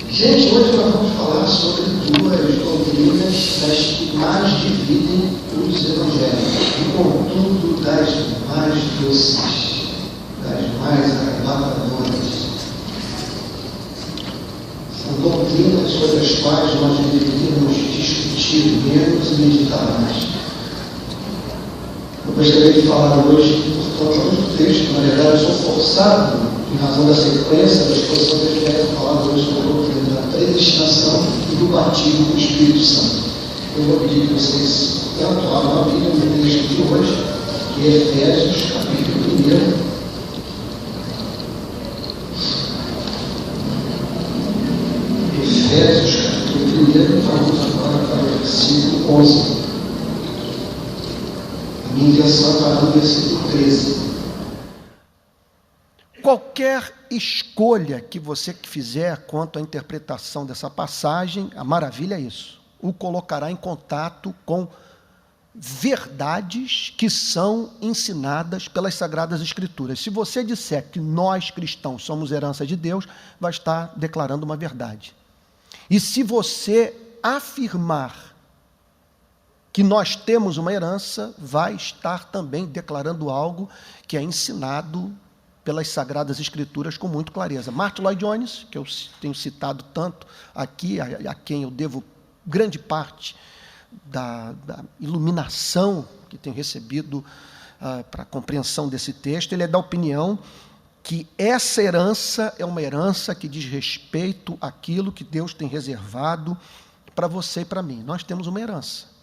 Gente, hoje nós vamos falar sobre duas doutrinas das que mais dividem os evangelhos, e contudo das mais doces, das mais arrebatadoras. São doutrinas sobre as quais nós deveríamos discutir menos e meditar mais. Eu gostaria de falar hoje, portanto, do texto. Na verdade, eu sou forçado, em razão da sequência da exposição que eu quero falar hoje sobre a doutrina da predestinação e do batismo do Espírito Santo. Eu vou pedir que vocês abram a Bíblia no texto de hoje, que é Efésios, capítulo 1. Efésios, capítulo 1, vamos agora para o versículo 11. A minha intenção é parar no versículo 13. Qualquer escolha que você fizer quanto à interpretação dessa passagem, a maravilha é isso. O colocará em contato com verdades que são ensinadas pelas Sagradas Escrituras. Se você disser que nós cristãos somos herança de Deus, vai estar declarando uma verdade. E se você afirmar que nós temos uma herança, vai estar também declarando algo que é ensinado pelas Sagradas Escrituras com muita clareza. Martin Lloyd Jones, que eu tenho citado tanto aqui, a quem eu devo grande parte da iluminação que tenho recebido para a compreensão desse texto, ele é da opinião que essa herança é uma herança que diz respeito àquilo que Deus tem reservado para você e para mim. Nós temos uma herança.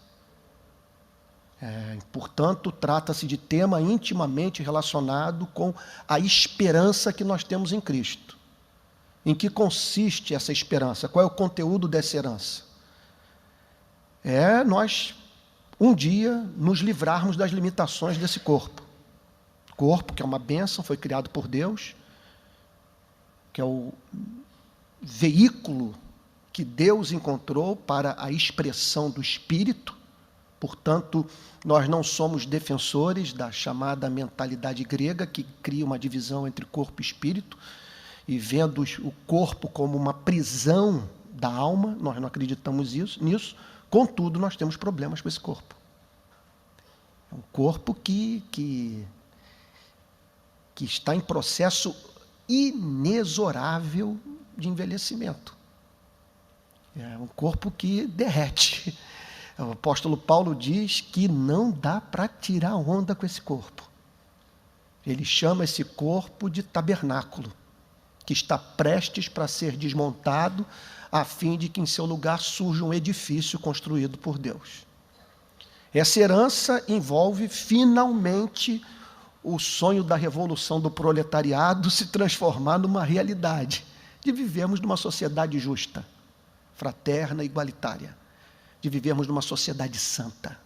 Portanto, trata-se de tema intimamente relacionado com a esperança que nós temos em Cristo. Em que consiste essa esperança? Qual é o conteúdo dessa herança? É nós, um dia, nos livrarmos das limitações desse corpo. Corpo, que é uma bênção, foi criado por Deus, que é o veículo que Deus encontrou para a expressão do Espírito. Portanto, nós não somos defensores da chamada mentalidade grega, que cria uma divisão entre corpo e espírito, e vendo o corpo como uma prisão da alma, nós não acreditamos nisso, contudo, nós temos problemas com esse corpo. É um corpo que está em processo inexorável de envelhecimento. É um corpo que derrete. O apóstolo Paulo diz que não dá para tirar onda com esse corpo. Ele chama esse corpo de tabernáculo, que está prestes para ser desmontado, a fim de que em seu lugar surja um edifício construído por Deus. Essa herança envolve finalmente o sonho da revolução do proletariado se transformar numa realidade, de vivermos numa sociedade justa, fraterna e igualitária, de vivermos numa sociedade santa,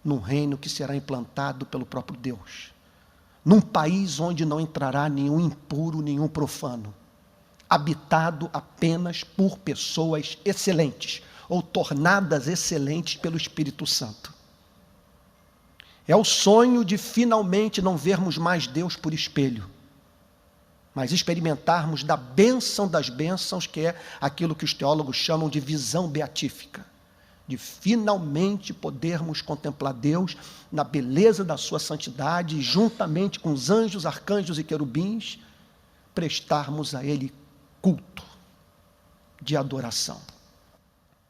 num reino que será implantado pelo próprio Deus, num país onde não entrará nenhum impuro, nenhum profano, habitado apenas por pessoas excelentes, ou tornadas excelentes pelo Espírito Santo. É o sonho de finalmente não vermos mais Deus por espelho, mas experimentarmos da bênção das bênçãos, que é aquilo que os teólogos chamam de visão beatífica, de finalmente podermos contemplar Deus na beleza da sua santidade e, juntamente com os anjos, arcanjos e querubins, prestarmos a Ele culto de adoração.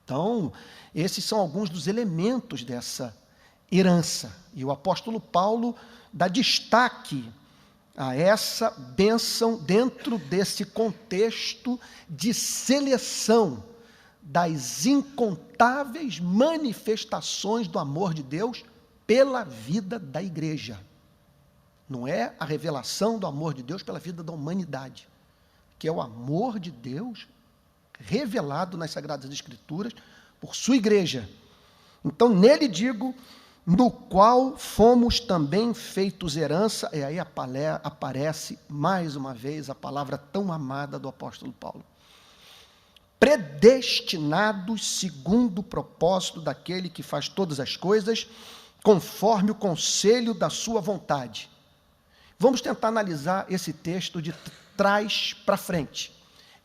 Então, esses são alguns dos elementos dessa herança. E o apóstolo Paulo dá destaque a essa bênção dentro desse contexto de seleção das incontáveis manifestações do amor de Deus pela vida da igreja. Não é a revelação do amor de Deus pela vida da humanidade, que é o amor de Deus revelado nas Sagradas Escrituras por sua igreja. Então, nele digo, no qual fomos também feitos herança, e aí aparece mais uma vez a palavra tão amada do apóstolo Paulo. Predestinados segundo o propósito daquele que faz todas as coisas, conforme o conselho da sua vontade. Vamos tentar analisar esse texto de trás para frente.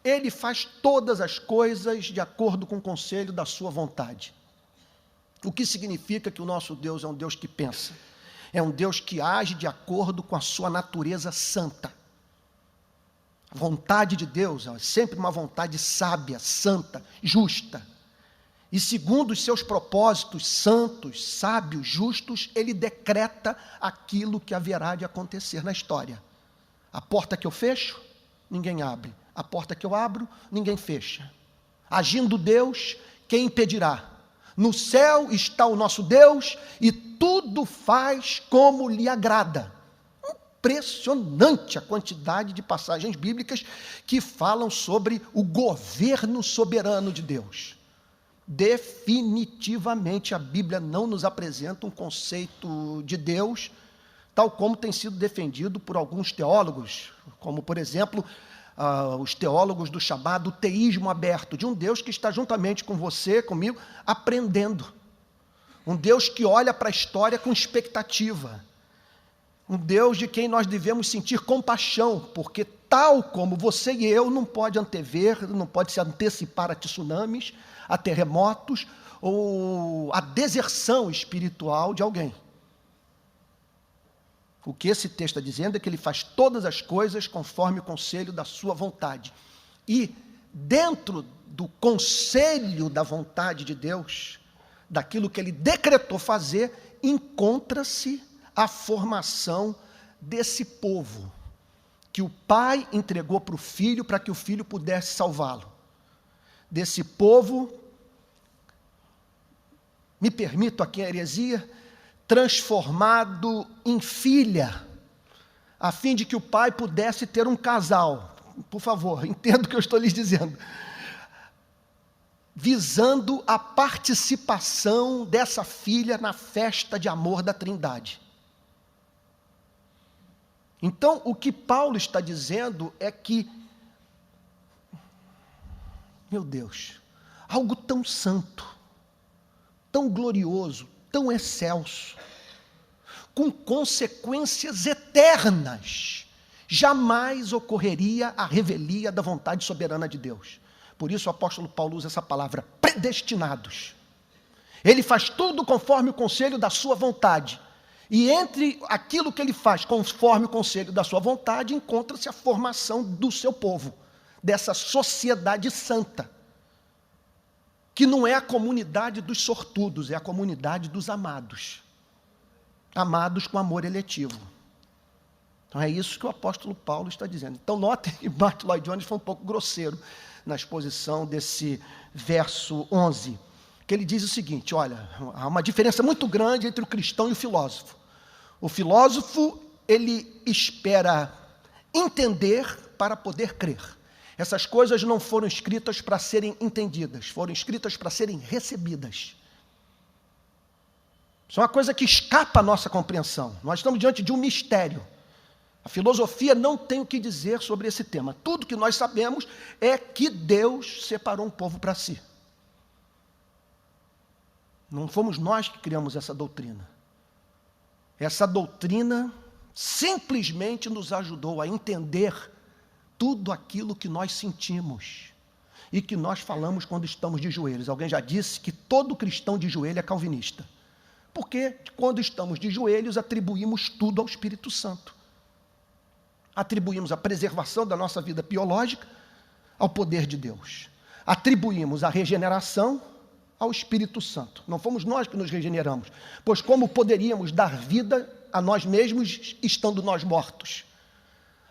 Ele faz todas as coisas de acordo com o conselho da sua vontade. O que significa que o nosso Deus é um Deus que pensa. É um Deus que age de acordo com a sua natureza santa. A vontade de Deus é sempre uma vontade sábia, santa, justa. E segundo os seus propósitos santos, sábios, justos, ele decreta aquilo que haverá de acontecer na história. A porta que eu fecho, ninguém abre. A porta que eu abro, ninguém fecha. Agindo Deus, quem impedirá? No céu está o nosso Deus e tudo faz como lhe agrada. Impressionante a quantidade de passagens bíblicas que falam sobre o governo soberano de Deus. Definitivamente a Bíblia não nos apresenta um conceito de Deus, tal como tem sido defendido por alguns teólogos, como por exemplo, os teólogos do chamado teísmo aberto, de um Deus que está juntamente com você, comigo, aprendendo. Um Deus que olha para a história com expectativa. Um Deus de quem nós devemos sentir compaixão, porque tal como você e eu não pode antever, não pode se antecipar a tsunamis, a terremotos ou a deserção espiritual de alguém. O que esse texto está dizendo é que ele faz todas as coisas conforme o conselho da sua vontade. E dentro do conselho da vontade de Deus, daquilo que ele decretou fazer, encontra-se a formação desse povo, que o pai entregou para o filho, para que o filho pudesse salvá-lo. Desse povo, me permito aqui a heresia, transformado em filha, a fim de que o pai pudesse ter um casal. Por favor, entenda o que eu estou lhes dizendo. Visando a participação dessa filha na festa de amor da Trindade. Então, o que Paulo está dizendo é que, meu Deus, algo tão santo, tão glorioso, tão excelso, com consequências eternas, jamais ocorreria a revelia da vontade soberana de Deus. Por isso o apóstolo Paulo usa essa palavra, predestinados. Ele faz tudo conforme o conselho da sua vontade. E entre aquilo que ele faz conforme o conselho da sua vontade, encontra-se a formação do seu povo, dessa sociedade santa, que não é a comunidade dos sortudos, é a comunidade dos amados. Amados com amor eletivo. Então é isso que o apóstolo Paulo está dizendo. Então notem que Martin Lloyd Jones foi um pouco grosseiro na exposição desse verso 11, que ele diz o seguinte, olha, há uma diferença muito grande entre o cristão e o filósofo. O filósofo, ele espera entender para poder crer. Essas coisas não foram escritas para serem entendidas, foram escritas para serem recebidas. Isso é uma coisa que escapa à nossa compreensão. Nós estamos diante de um mistério. A filosofia não tem o que dizer sobre esse tema. Tudo que nós sabemos é que Deus separou um povo para si. Não fomos nós que criamos essa doutrina. Essa doutrina simplesmente nos ajudou a entender tudo aquilo que nós sentimos e que nós falamos quando estamos de joelhos. Alguém já disse que todo cristão de joelho é calvinista. Porque quando estamos de joelhos, atribuímos tudo ao Espírito Santo. Atribuímos a preservação da nossa vida biológica ao poder de Deus. Atribuímos a regeneração ao Espírito Santo. Não fomos nós que nos regeneramos, pois como poderíamos dar vida a nós mesmos estando nós mortos?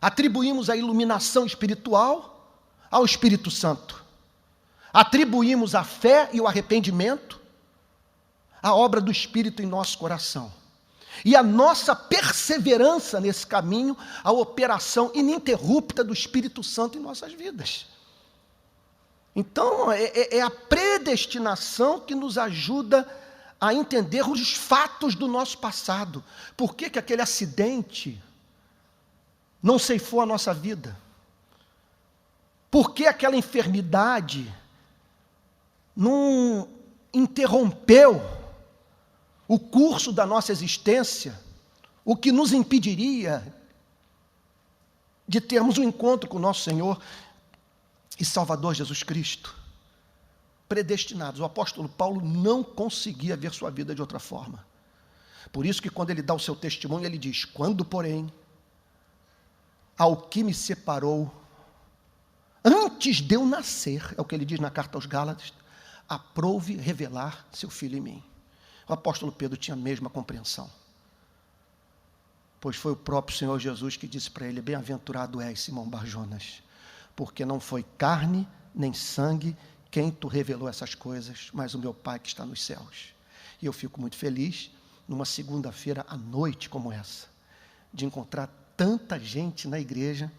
Atribuímos a iluminação espiritual ao Espírito Santo. Atribuímos a fé e o arrependimento à obra do Espírito em nosso coração. E a nossa perseverança nesse caminho, a operação ininterrupta do Espírito Santo em nossas vidas. Então, é a predestinação que nos ajuda a entender os fatos do nosso passado. Por que aquele acidente não ceifou a nossa vida? Por que aquela enfermidade não interrompeu o curso da nossa existência, o que nos impediria de termos um encontro com o nosso Senhor? e Salvador Jesus Cristo, predestinados. O apóstolo Paulo não conseguia ver sua vida de outra forma. Por isso que quando ele dá o seu testemunho, ele diz: quando, porém, ao que me separou, antes de eu nascer, é o que ele diz na carta aos Gálatas, aprouve revelar seu Filho em mim. O apóstolo Pedro tinha a mesma compreensão, pois foi o próprio Senhor Jesus que disse para ele: bem-aventurado és, Simão Bar-Jonas, porque não foi carne nem sangue quem tu revelou essas coisas, mas o meu Pai que está nos céus. E eu fico muito feliz, numa segunda-feira à noite como essa, de encontrar tanta gente na igreja,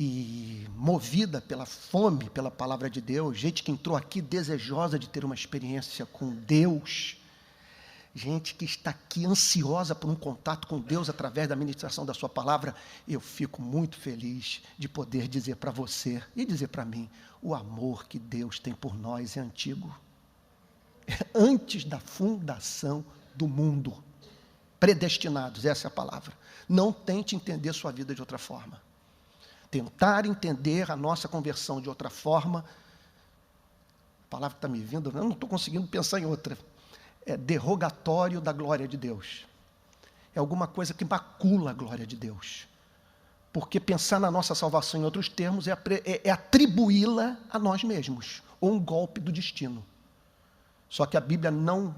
e movida pela fome, pela palavra de Deus, gente que entrou aqui desejosa de ter uma experiência com Deus, gente que está aqui ansiosa por um contato com Deus através da ministração da sua palavra. Eu fico muito feliz de poder dizer para você e dizer para mim: o amor que Deus tem por nós é antigo, antes da fundação do mundo, predestinados, essa é a palavra. Não tente entender sua vida de outra forma. Tentar entender a nossa conversão de outra forma, a palavra que está me vindo, eu não estou conseguindo pensar em outra, é derrogatório da glória de Deus, é alguma coisa que macula a glória de Deus, porque pensar na nossa salvação em outros termos é atribuí-la a nós mesmos, ou um golpe do destino. Só que a Bíblia não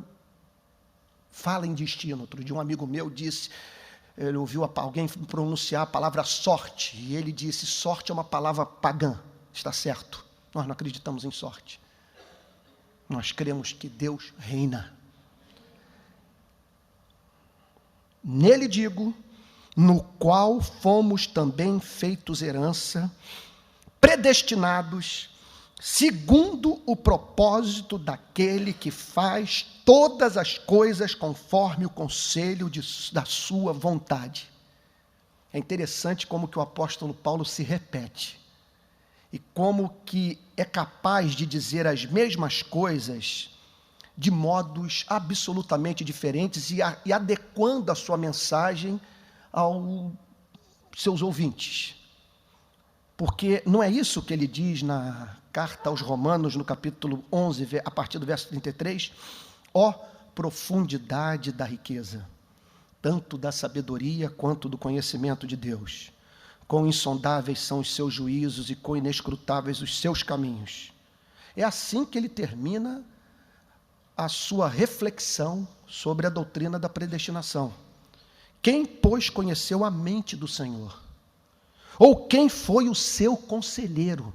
fala em destino. Outro dia um amigo meu disse, ele ouviu alguém pronunciar a palavra sorte, e ele disse: sorte é uma palavra pagã. Está certo, nós não acreditamos em sorte, nós cremos que Deus reina. Nele digo, no qual fomos também feitos herança, predestinados, segundo o propósito daquele que faz todas as coisas conforme o conselho da sua vontade. É interessante como que o apóstolo Paulo se repete, e como que é capaz de dizer as mesmas coisas de modos absolutamente diferentes e adequando a sua mensagem aos seus ouvintes. Porque não é isso que ele diz na carta aos Romanos, no capítulo 11, a partir do verso 33? Ó profundidade da riqueza, tanto da sabedoria quanto do conhecimento de Deus. Quão insondáveis são os seus juízos e quão inescrutáveis os seus caminhos. É assim que ele termina a sua reflexão sobre a doutrina da predestinação. Quem, pois, conheceu a mente do Senhor? Ou quem foi o seu conselheiro?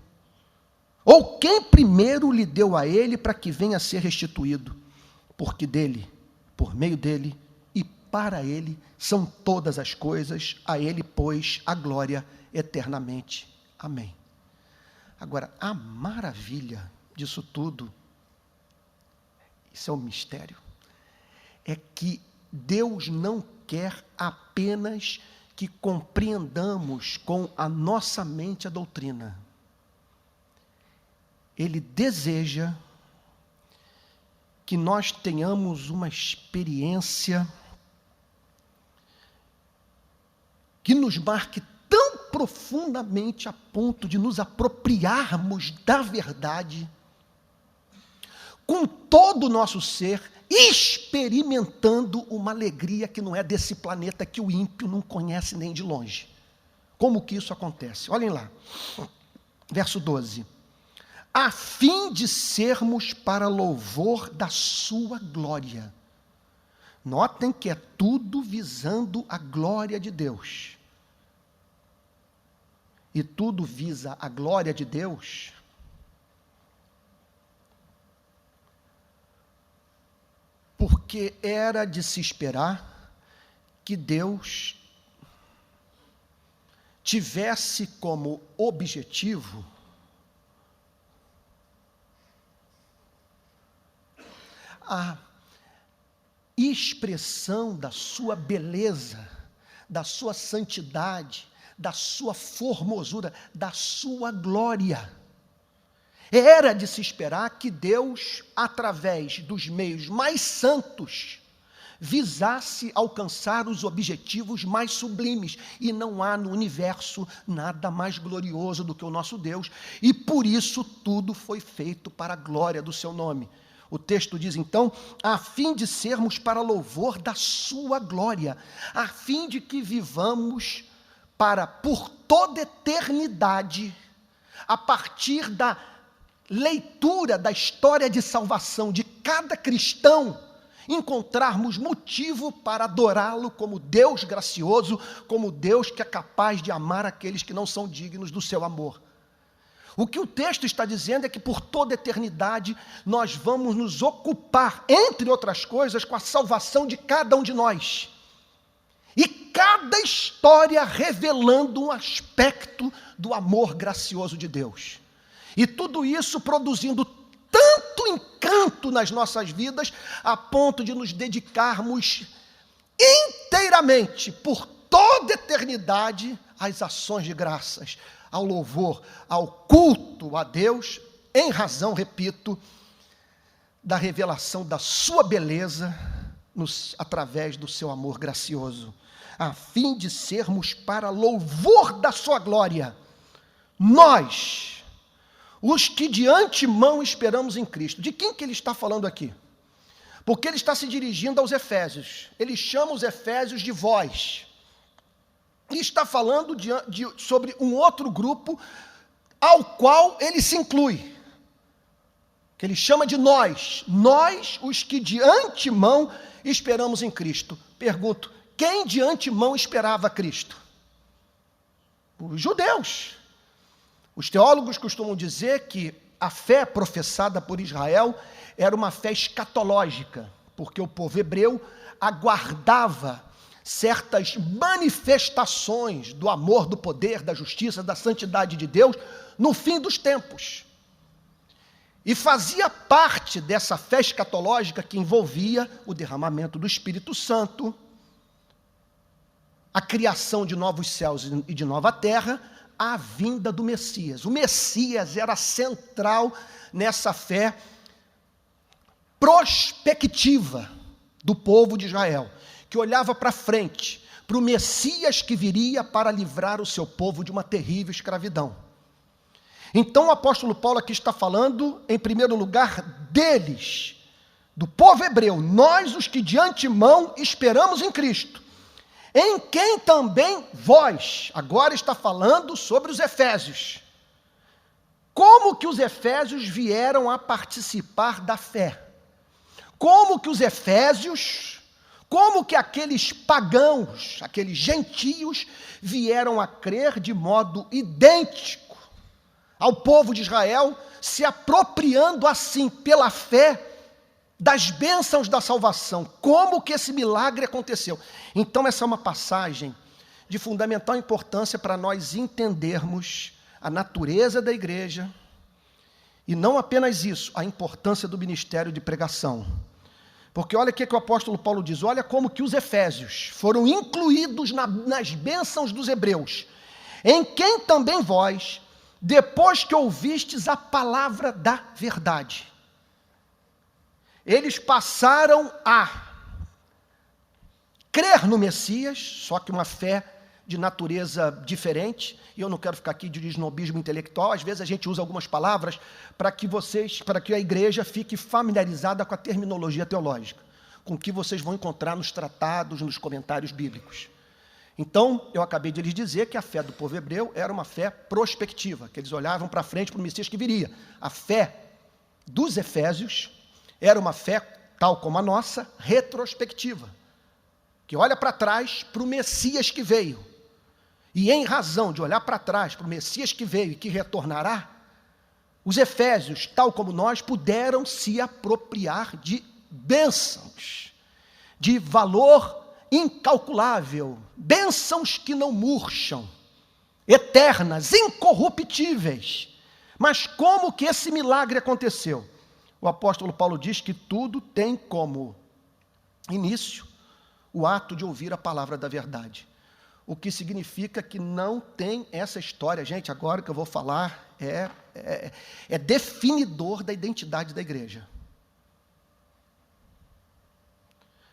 Ou quem primeiro lhe deu a ele para que venha a ser restituído? Porque dele, por meio dele e para ele são todas as coisas, a ele, pois, a glória eternamente. Amém. Agora, a maravilha disso tudo, isso é um mistério, é que Deus não quer apenas que compreendamos com a nossa mente a doutrina. Ele deseja que nós tenhamos uma experiência que nos marque tão profundamente a ponto de nos apropriarmos da verdade com todo o nosso ser, experimentando uma alegria que não é desse planeta, que o ímpio não conhece nem de longe. Como que isso acontece? Olhem lá, verso 12. A fim de sermos para louvor da sua glória. Notem que é tudo visando a glória de Deus. E tudo visa a glória de Deus porque era de se esperar que Deus tivesse como objetivo a expressão da sua beleza, da sua santidade, da sua formosura, da sua glória. Era de se esperar que Deus, através dos meios mais santos, visasse alcançar os objetivos mais sublimes, e não há no universo nada mais glorioso do que o nosso Deus, e por isso tudo foi feito para a glória do seu nome. O texto diz então, a fim de sermos para louvor da sua glória, a fim de que vivamos por toda eternidade, a partir da leitura da história de salvação de cada cristão, encontrarmos motivo para adorá-lo como Deus gracioso, como Deus que é capaz de amar aqueles que não são dignos do seu amor. O que o texto está dizendo é que por toda eternidade nós vamos nos ocupar, entre outras coisas, com a salvação de cada um de nós. E cada história revelando um aspecto do amor gracioso de Deus. E tudo isso produzindo tanto encanto nas nossas vidas, a ponto de nos dedicarmos inteiramente, por toda eternidade, às ações de graças, ao louvor, ao culto a Deus, em razão, repito, da revelação da sua beleza através do seu amor gracioso, a fim de sermos para louvor da sua glória, nós, os que de antemão esperamos em Cristo. De quem que ele está falando aqui? Porque ele está se dirigindo aos Efésios. Ele chama os Efésios de vós. E está falando sobre um outro grupo ao qual ele se inclui. Que ele chama de nós. Nós, os que de antemão esperamos em Cristo. Pergunto, quem de antemão esperava Cristo? Os judeus. Os teólogos costumam dizer que a fé professada por Israel era uma fé escatológica, porque o povo hebreu aguardava certas manifestações do amor, do poder, da justiça, da santidade de Deus no fim dos tempos. E fazia parte dessa fé escatológica que envolvia o derramamento do Espírito Santo, a criação de novos céus e de nova terra, a vinda do Messias. O Messias era central nessa fé prospectiva do povo de Israel, que olhava para frente, para o Messias que viria para livrar o seu povo de uma terrível escravidão. Então o apóstolo Paulo aqui está falando, em primeiro lugar, deles, do povo hebreu, nós os que de antemão esperamos em Cristo, em quem também vós, agora está falando sobre os Efésios. Como que os Efésios vieram a participar da fé? Como que os Efésios, como que aqueles pagãos, aqueles gentios, vieram a crer de modo idêntico ao povo de Israel, se apropriando assim pela fé das bênçãos da salvação. Como que esse milagre aconteceu? Então essa é uma passagem de fundamental importância para nós entendermos a natureza da igreja, e não apenas isso, a importância do ministério de pregação. Porque olha o que o apóstolo Paulo diz, olha como que os Efésios foram incluídos nas bênçãos dos hebreus, em quem também vós, depois que ouvistes a palavra da verdade, eles passaram a crer no Messias, só que uma fé de natureza diferente, e eu não quero ficar aqui de esnobismo intelectual, às vezes a gente usa algumas palavras para que a igreja fique familiarizada com a terminologia teológica, com o que vocês vão encontrar nos tratados, nos comentários bíblicos. Então, eu acabei de lhes dizer que a fé do povo hebreu era uma fé prospectiva, que eles olhavam para frente para o Messias que viria. A fé dos Efésios era uma fé, tal como a nossa, retrospectiva, que olha para trás para o Messias que veio. E em razão de olhar para trás para o Messias que veio e que retornará, os Efésios, tal como nós, puderam se apropriar de bênçãos, de valor incalculável, bênçãos que não murcham, eternas, incorruptíveis. Mas como que esse milagre aconteceu? O apóstolo Paulo diz que tudo tem como início o ato de ouvir a palavra da verdade. O que significa que não tem essa história. Gente, agora que eu vou falar é definidor da identidade da igreja.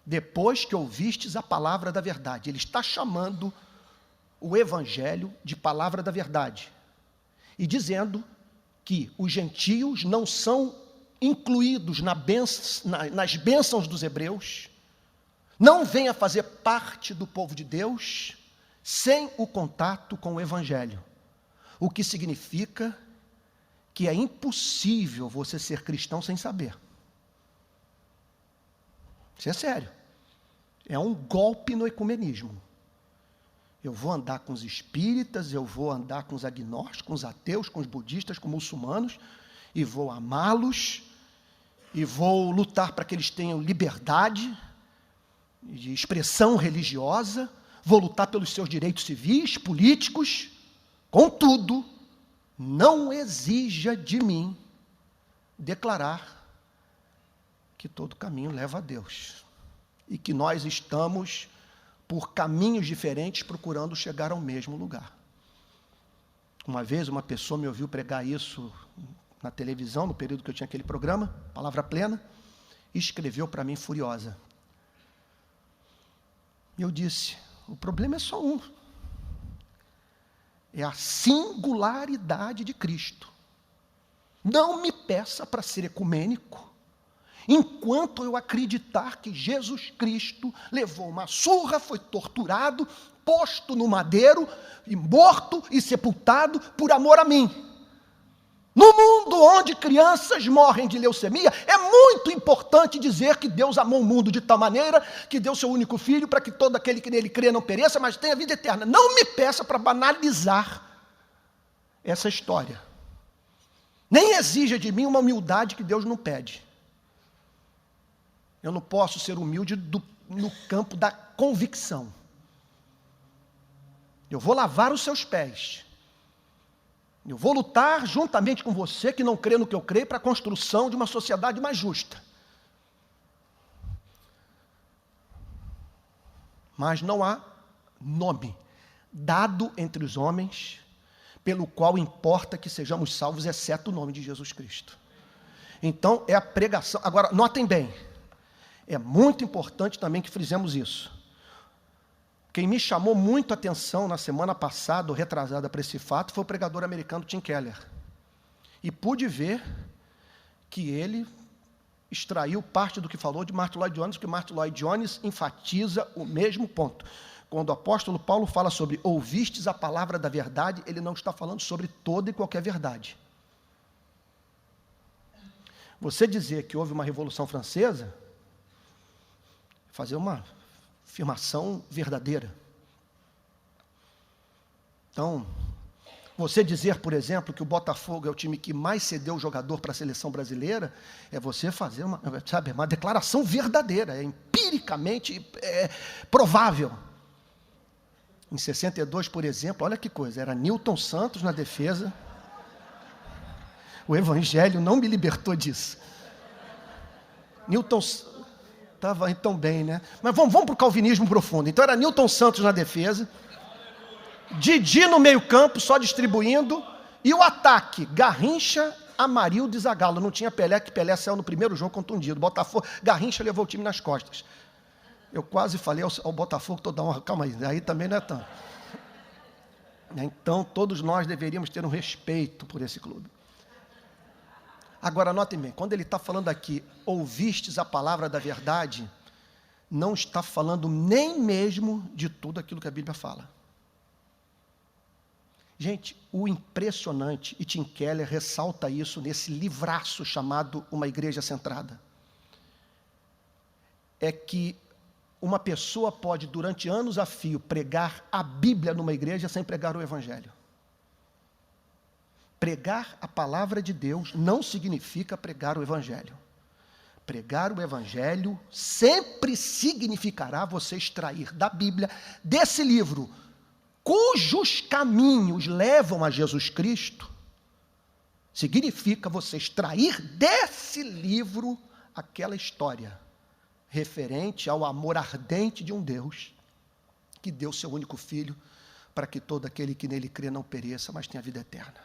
depois que ouvistes a palavra da verdade. Ele está chamando o evangelho de palavra da verdade e dizendo que os gentios não são incluídos nas bênçãos dos hebreus, não vêm a fazer parte do povo de Deus sem o contato com o evangelho, o que significa que é impossível você ser cristão sem saber. Isso é sério. É um golpe no ecumenismo. Eu vou andar com os espíritas, eu vou andar com os agnósticos, com os ateus, com os budistas, com os muçulmanos, e vou amá-los, e vou lutar para que eles tenham liberdade de expressão religiosa, vou lutar pelos seus direitos civis, políticos. Contudo, não exija de mim declarar que todo caminho leva a Deus e que nós estamos por caminhos diferentes procurando chegar ao mesmo lugar. Uma vez uma pessoa me ouviu pregar isso na televisão, no período que eu tinha aquele programa, Palavra Plena, e escreveu para mim furiosa. E eu disse, o problema é só um. É a singularidade de Cristo. Não me peça para ser ecumênico, enquanto eu acreditar que Jesus Cristo levou uma surra, foi torturado, posto no madeiro, e morto e sepultado por amor a mim. No mundo onde crianças morrem de leucemia, é muito importante dizer que Deus amou o mundo de tal maneira que deu seu único filho para que todo aquele que nele crê não pereça, mas tenha vida eterna. Não me peça para banalizar essa história. Nem exija de mim uma humildade que Deus não pede. Eu não posso ser humilde no campo da convicção. Eu vou lavar os seus pés. Eu vou lutar juntamente com você, que não crê no que eu creio, para a construção de uma sociedade mais justa. Mas não há nome dado entre os homens pelo qual importa que sejamos salvos, exceto o nome de Jesus Cristo. Então, é a pregação. Agora, notem bem, é muito importante também que frisemos isso. Quem me chamou muito a atenção na semana passada, ou retrasada para esse fato, foi o pregador americano Tim Keller. E pude ver que ele extraiu parte do que falou de Martin Lloyd Jones, porque Martin Lloyd Jones enfatiza o mesmo ponto. Quando o apóstolo Paulo fala sobre ouvistes a palavra da verdade, ele não está falando sobre toda e qualquer verdade. Você dizer que houve uma Revolução Francesa, fazer uma afirmação verdadeira. Então, você dizer, por exemplo, que o Botafogo é o time que mais cedeu jogador para a seleção brasileira, é você fazer uma declaração verdadeira, é empiricamente provável. Em 62, por exemplo, olha que coisa, era Newton Santos na defesa. O Evangelho não me libertou disso. Newton estava aí tão bem, né? Mas vamos para o calvinismo profundo. Então era Newton Santos na defesa, Didi no meio campo, só distribuindo, e o ataque, Garrincha, Amarildo e Zagallo. Não tinha Pelé, que Pelé saiu no primeiro jogo contundido. Botafogo, Garrincha levou o time nas costas. Eu quase falei ao Botafogo toda hora, calma aí também não é tanto. Então todos nós deveríamos ter um respeito por esse clube. Agora, notem bem, quando ele está falando aqui, ouvistes a palavra da verdade, não está falando nem mesmo de tudo aquilo que a Bíblia fala. Gente, o impressionante, e Tim Keller ressalta isso nesse livraço chamado Uma Igreja Centrada, é que uma pessoa pode, durante anos a fio, pregar a Bíblia numa igreja sem pregar o Evangelho. Pregar a palavra de Deus não significa pregar o Evangelho. Pregar o Evangelho sempre significará você extrair da Bíblia, desse livro, cujos caminhos levam a Jesus Cristo, significa você extrair desse livro aquela história referente ao amor ardente de um Deus que deu seu único Filho para que todo aquele que nele crê não pereça, mas tenha vida eterna.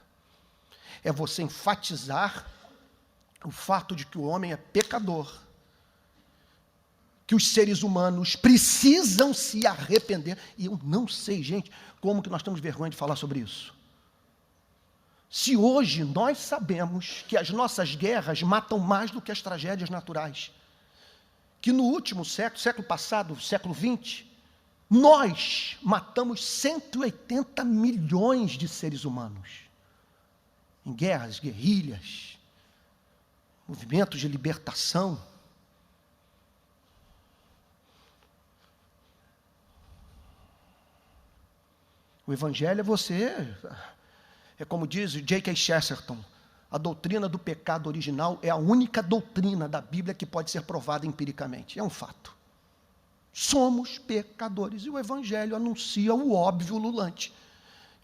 É você enfatizar o fato de que o homem é pecador, que os seres humanos precisam se arrepender. E eu não sei, gente, como que nós temos vergonha de falar sobre isso. Se hoje nós sabemos que as nossas guerras matam mais do que as tragédias naturais, que no último século, século passado, século XX, nós matamos 180 milhões de seres humanos, em guerras, guerrilhas, movimentos de libertação. O Evangelho é como diz J.K. Chesterton, a doutrina do pecado original é a única doutrina da Bíblia que pode ser provada empiricamente. É um fato. Somos pecadores e o Evangelho anuncia o óbvio ululante,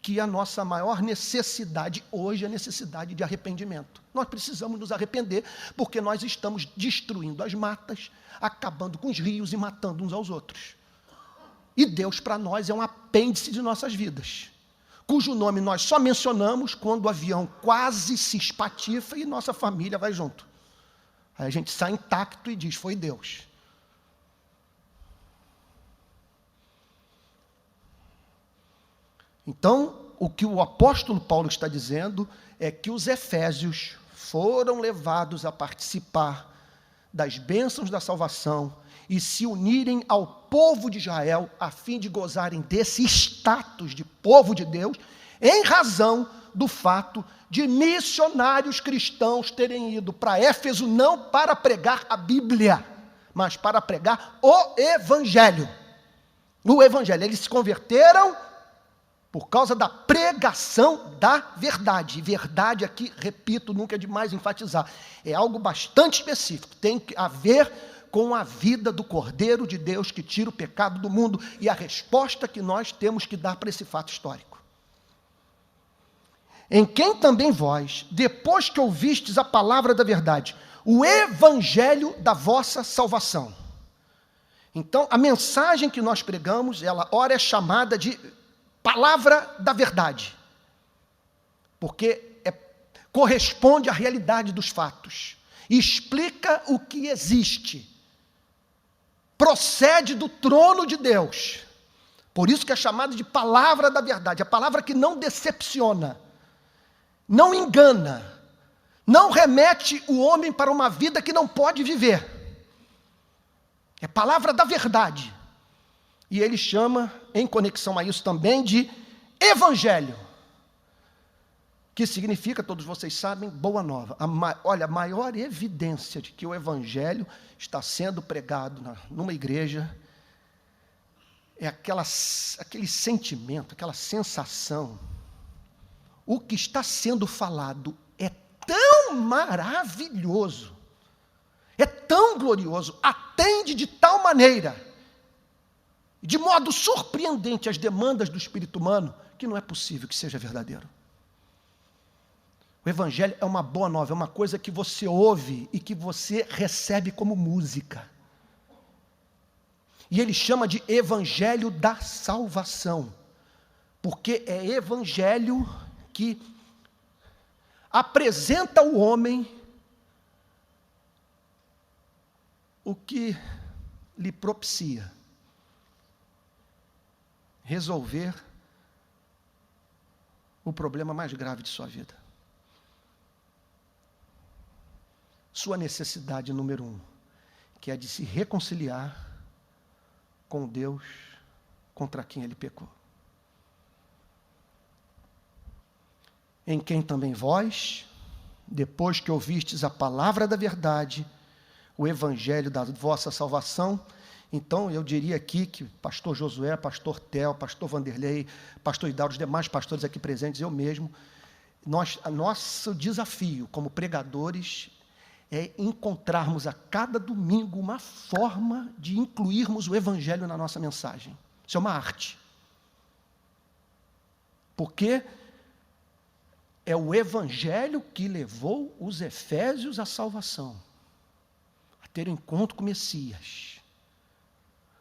que a nossa maior necessidade hoje é a necessidade de arrependimento. Nós precisamos nos arrepender porque nós estamos destruindo as matas, acabando com os rios e matando uns aos outros. E Deus para nós é um apêndice de nossas vidas, cujo nome nós só mencionamos quando o avião quase se espatifa e nossa família vai junto. Aí a gente sai intacto e diz, foi Deus. Então, o que o apóstolo Paulo está dizendo é que os efésios foram levados a participar das bênçãos da salvação e se unirem ao povo de Israel, a fim de gozarem desse status de povo de Deus, em razão do fato de missionários cristãos terem ido para Éfeso não para pregar a Bíblia, mas para pregar o Evangelho. O Evangelho, eles se converteram por causa da pregação da verdade. E verdade aqui, repito, nunca é demais enfatizar, é algo bastante específico, tem a ver com a vida do Cordeiro de Deus que tira o pecado do mundo e a resposta que nós temos que dar para esse fato histórico. Em quem também vós, depois que ouvistes a palavra da verdade, o evangelho da vossa salvação. Então, a mensagem que nós pregamos, ela ora é chamada de palavra da verdade, porque corresponde à realidade dos fatos, explica o que existe, procede do trono de Deus, por isso que é chamada de palavra da verdade, a palavra que não decepciona, não engana, não remete o homem para uma vida que não pode viver, é palavra da verdade, e ele chama, em conexão a isso também, de evangelho, que significa, todos vocês sabem, boa nova. Olha, a maior evidência de que o evangelho está sendo pregado numa igreja é aquele sentimento, aquela sensação. O que está sendo falado é tão maravilhoso, é tão glorioso, atende de tal maneira, de modo surpreendente às demandas do espírito humano, que não é possível que seja verdadeiro. O Evangelho é uma boa nova, é uma coisa que você ouve e que você recebe como música. E ele chama de Evangelho da salvação, porque é Evangelho que apresenta ao homem o que lhe propicia resolver o problema mais grave de sua vida. Sua necessidade número 1, que é de se reconciliar com Deus contra quem ele pecou. Em quem também vós, depois que ouvistes a palavra da verdade, o evangelho da vossa salvação. Então, eu diria aqui que pastor Josué, pastor Theo, pastor Vanderlei, pastor Hidalgo, os demais pastores aqui presentes, eu mesmo, nosso desafio como pregadores é encontrarmos a cada domingo uma forma de incluirmos o evangelho na nossa mensagem. Isso é uma arte. Porque é o evangelho que levou os efésios à salvação, a ter um encontro com o Messias,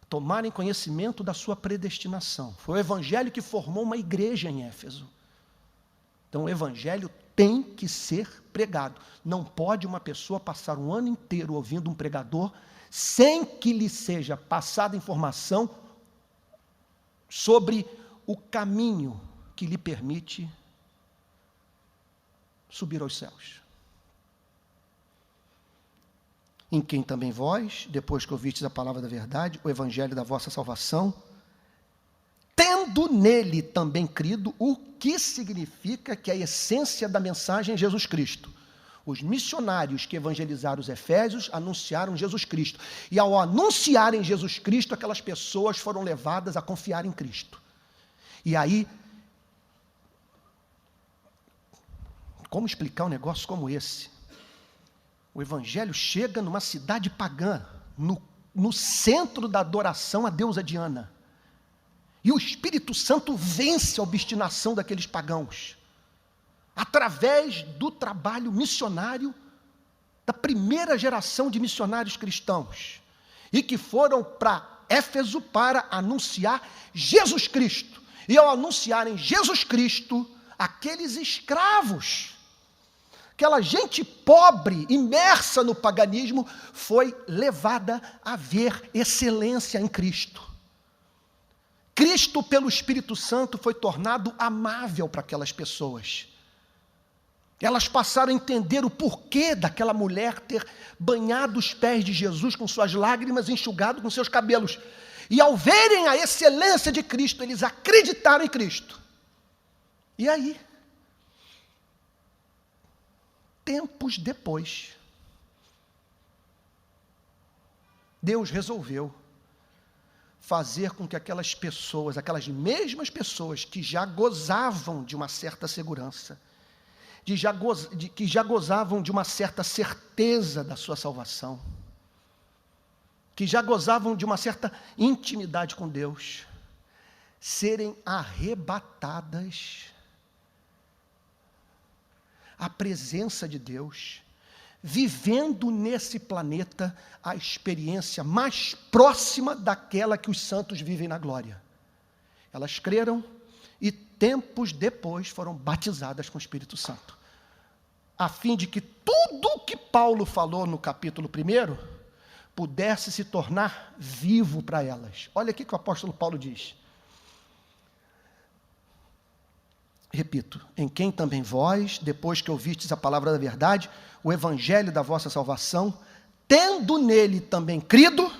tomarem conhecimento da sua predestinação. Foi o evangelho que formou uma igreja em Éfeso. Então o evangelho tem que ser pregado. Não pode uma pessoa passar um ano inteiro ouvindo um pregador sem que lhe seja passada informação sobre o caminho que lhe permite subir aos céus. Em quem também vós, depois que ouvistes a palavra da verdade, o evangelho da vossa salvação, tendo nele também crido, o que significa que a essência da mensagem é Jesus Cristo. Os missionários que evangelizaram os efésios anunciaram Jesus Cristo. E ao anunciarem Jesus Cristo, aquelas pessoas foram levadas a confiar em Cristo. E aí, como explicar um negócio como esse? O evangelho chega numa cidade pagã, no centro da adoração à deusa Diana. E o Espírito Santo vence a obstinação daqueles pagãos, através do trabalho missionário da primeira geração de missionários cristãos, e que foram para Éfeso para anunciar Jesus Cristo. E ao anunciarem Jesus Cristo, aqueles escravos, aquela gente pobre, imersa no paganismo, foi levada a ver excelência em Cristo. Cristo, pelo Espírito Santo, foi tornado amável para aquelas pessoas. Elas passaram a entender o porquê daquela mulher ter banhado os pés de Jesus com suas lágrimas e enxugado com seus cabelos. E ao verem a excelência de Cristo, eles acreditaram em Cristo. E aí, tempos depois, Deus resolveu fazer com que aquelas pessoas, aquelas mesmas pessoas que já gozavam de uma certa segurança, que já gozavam de uma certa certeza da sua salvação, que já gozavam de uma certa intimidade com Deus, serem arrebatadas à presença de Deus, vivendo nesse planeta a experiência mais próxima daquela que os santos vivem na glória. Elas creram e tempos depois foram batizadas com o Espírito Santo, a fim de que tudo o que Paulo falou no capítulo 1 pudesse se tornar vivo para elas. Olha aqui que o apóstolo Paulo diz. Repito, em quem também vós, depois que ouvistes a palavra da verdade, o evangelho da vossa salvação, tendo nele também crido,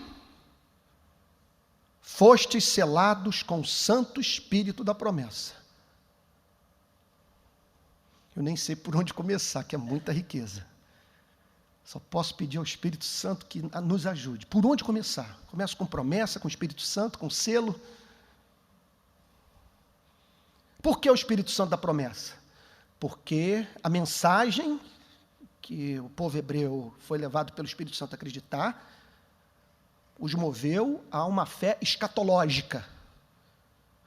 fostes selados com o Santo Espírito da promessa. Eu nem sei por onde começar, que é muita riqueza. Só posso pedir ao Espírito Santo que nos ajude. Por onde começar? Começo com promessa, com o Espírito Santo, com selo. Por que o Espírito Santo da promessa? Porque a mensagem que o povo hebreu foi levado pelo Espírito Santo a acreditar, os moveu a uma fé escatológica.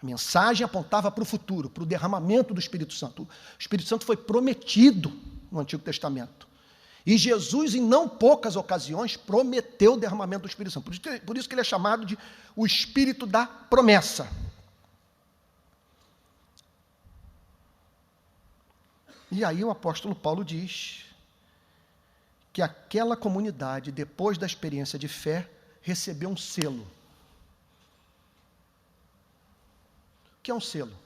A mensagem apontava para o futuro, para o derramamento do Espírito Santo. O Espírito Santo foi prometido no Antigo Testamento. E Jesus, em não poucas ocasiões, prometeu o derramamento do Espírito Santo. Por isso que ele é chamado de o Espírito da promessa. E aí o apóstolo Paulo diz que aquela comunidade, depois da experiência de fé, recebeu um selo. O que é um selo?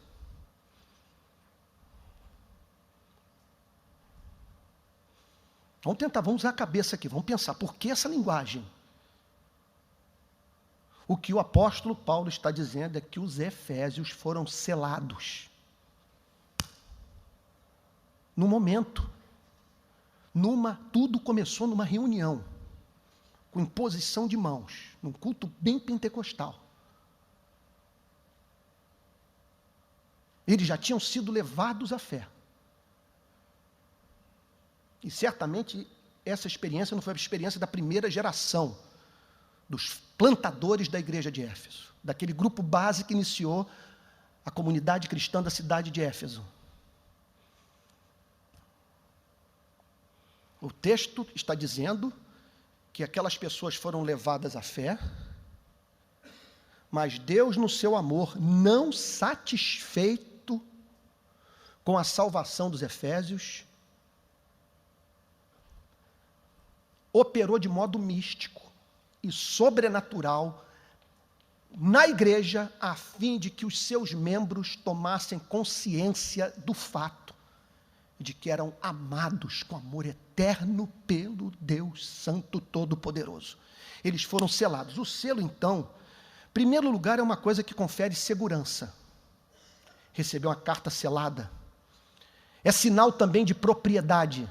Vamos usar a cabeça aqui, vamos pensar, por que essa linguagem? O que o apóstolo Paulo está dizendo é que os efésios foram selados. No momento, tudo começou numa reunião, com imposição de mãos, num culto bem pentecostal. Eles já tinham sido levados à fé. E certamente essa experiência não foi a experiência da primeira geração, dos plantadores da igreja de Éfeso, daquele grupo base que iniciou a comunidade cristã da cidade de Éfeso. O texto está dizendo que aquelas pessoas foram levadas à fé, mas Deus, no seu amor, não satisfeito com a salvação dos efésios, operou de modo místico. e sobrenatural na igreja, a fim de que os seus membros tomassem consciência do fato de que eram amados com amor eterno pelo Deus Santo Todo-Poderoso. Eles foram selados. O selo, então, em primeiro lugar, é uma coisa que confere segurança. Receber uma carta selada é sinal também de propriedade.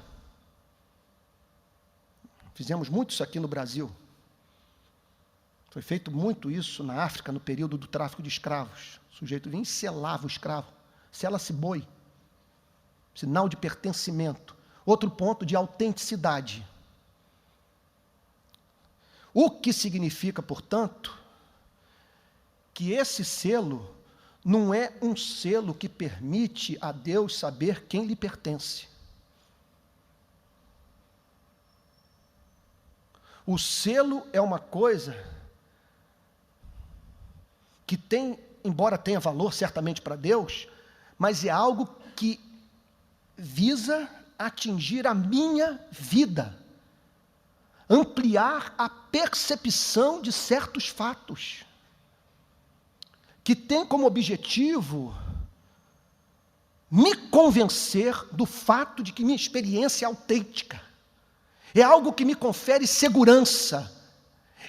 Fizemos muito isso aqui no Brasil. Foi feito muito isso na África, no período do tráfico de escravos. O sujeito vinha e selava o escravo. Sela-se boi. Sinal de pertencimento. Outro ponto de autenticidade. O que significa, portanto, que esse selo não é um selo que permite a Deus saber quem lhe pertence. O selo é uma coisa que tem, embora tenha valor certamente para Deus, mas é algo que visa atingir a minha vida, ampliar a percepção de certos fatos, que tem como objetivo me convencer do fato de que minha experiência é autêntica, é algo que me confere segurança,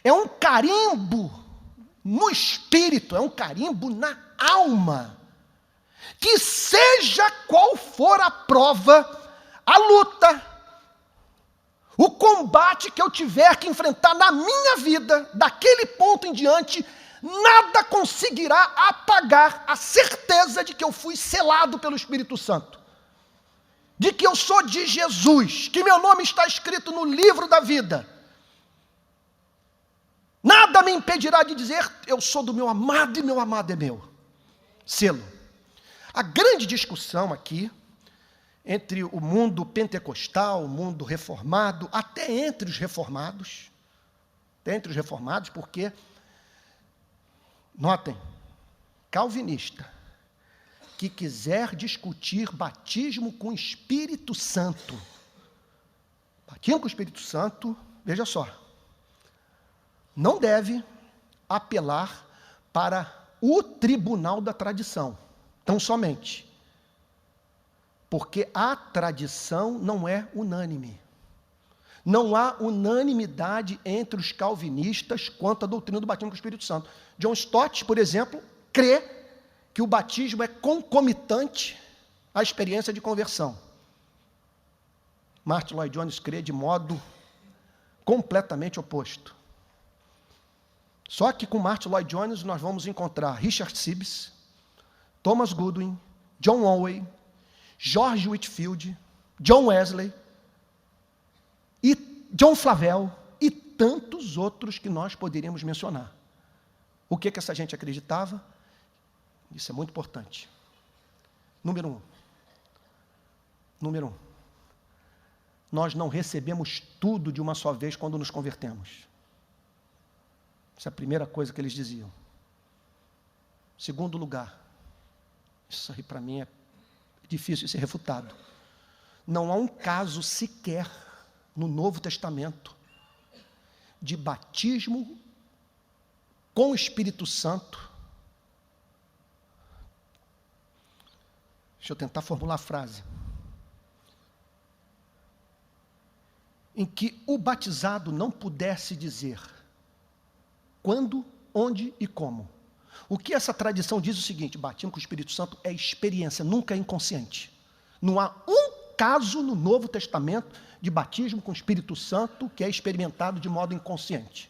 é um carimbo no espírito, é um carimbo na alma, que seja qual for a prova, a luta, o combate que eu tiver que enfrentar na minha vida, daquele ponto em diante, nada conseguirá apagar a certeza de que eu fui selado pelo Espírito Santo, de que eu sou de Jesus, que meu nome está escrito no livro da vida. Nada me impedirá de dizer, eu sou do meu amado e meu amado é meu. Selo. A grande discussão aqui, entre o mundo pentecostal, o mundo reformado, até entre os reformados, porque, notem, calvinista, que quiser discutir batismo com o Espírito Santo, veja só, não deve apelar para o tribunal da tradição, tão somente, porque a tradição não é unânime. Não há unanimidade entre os calvinistas quanto à doutrina do batismo com o Espírito Santo. John Stott, por exemplo, crê que o batismo é concomitante à experiência de conversão. Martin Lloyd Jones crê de modo completamente oposto. Só que com Martin Lloyd Jones nós vamos encontrar Richard Sibbes, Thomas Goodwin, John Owen, George Whitefield, John Wesley, e John Flavel, e tantos outros que nós poderíamos mencionar. O que essa gente acreditava? Isso é muito importante. Número um. Nós não recebemos tudo de uma só vez quando nos convertemos. Essa é a primeira coisa que eles diziam. Segundo lugar, isso aí para mim é difícil de ser refutado. Não há um caso sequer no Novo Testamento de batismo com o Espírito Santo. Deixa eu tentar formular a frase. Em que o batizado não pudesse dizer quando, onde e como. O que essa tradição diz é o seguinte: batismo com o Espírito Santo é experiência, nunca é inconsciente. Não há um caso no Novo Testamento de batismo com o Espírito Santo que é experimentado de modo inconsciente.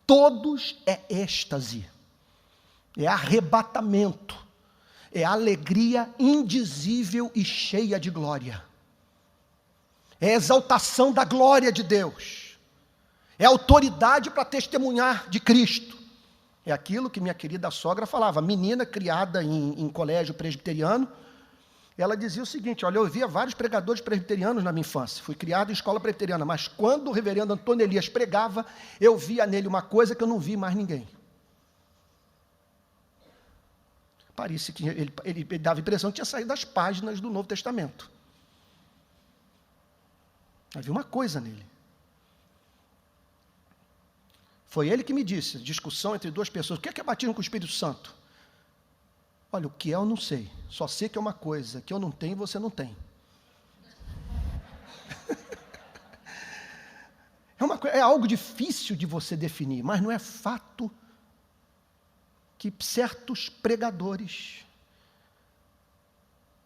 Todos é êxtase, é arrebatamento, é alegria indizível e cheia de glória. É exaltação da glória de Deus. É autoridade para testemunhar de Cristo. É aquilo que minha querida sogra falava, menina criada em colégio presbiteriano, ela dizia o seguinte: olha, eu via vários pregadores presbiterianos na minha infância, fui criado em escola presbiteriana, mas quando o reverendo Antônio Elias pregava, eu via nele uma coisa que eu não vi mais ninguém. Parece que ele dava a impressão que tinha saído das páginas do Novo Testamento. Havia uma coisa nele. Foi ele que me disse, discussão entre duas pessoas, o que é batismo com o Espírito Santo? Olha, o que é eu não sei, só sei que é uma coisa, que eu não tenho e você não tem. É algo difícil de você definir, mas não é fato que certos pregadores,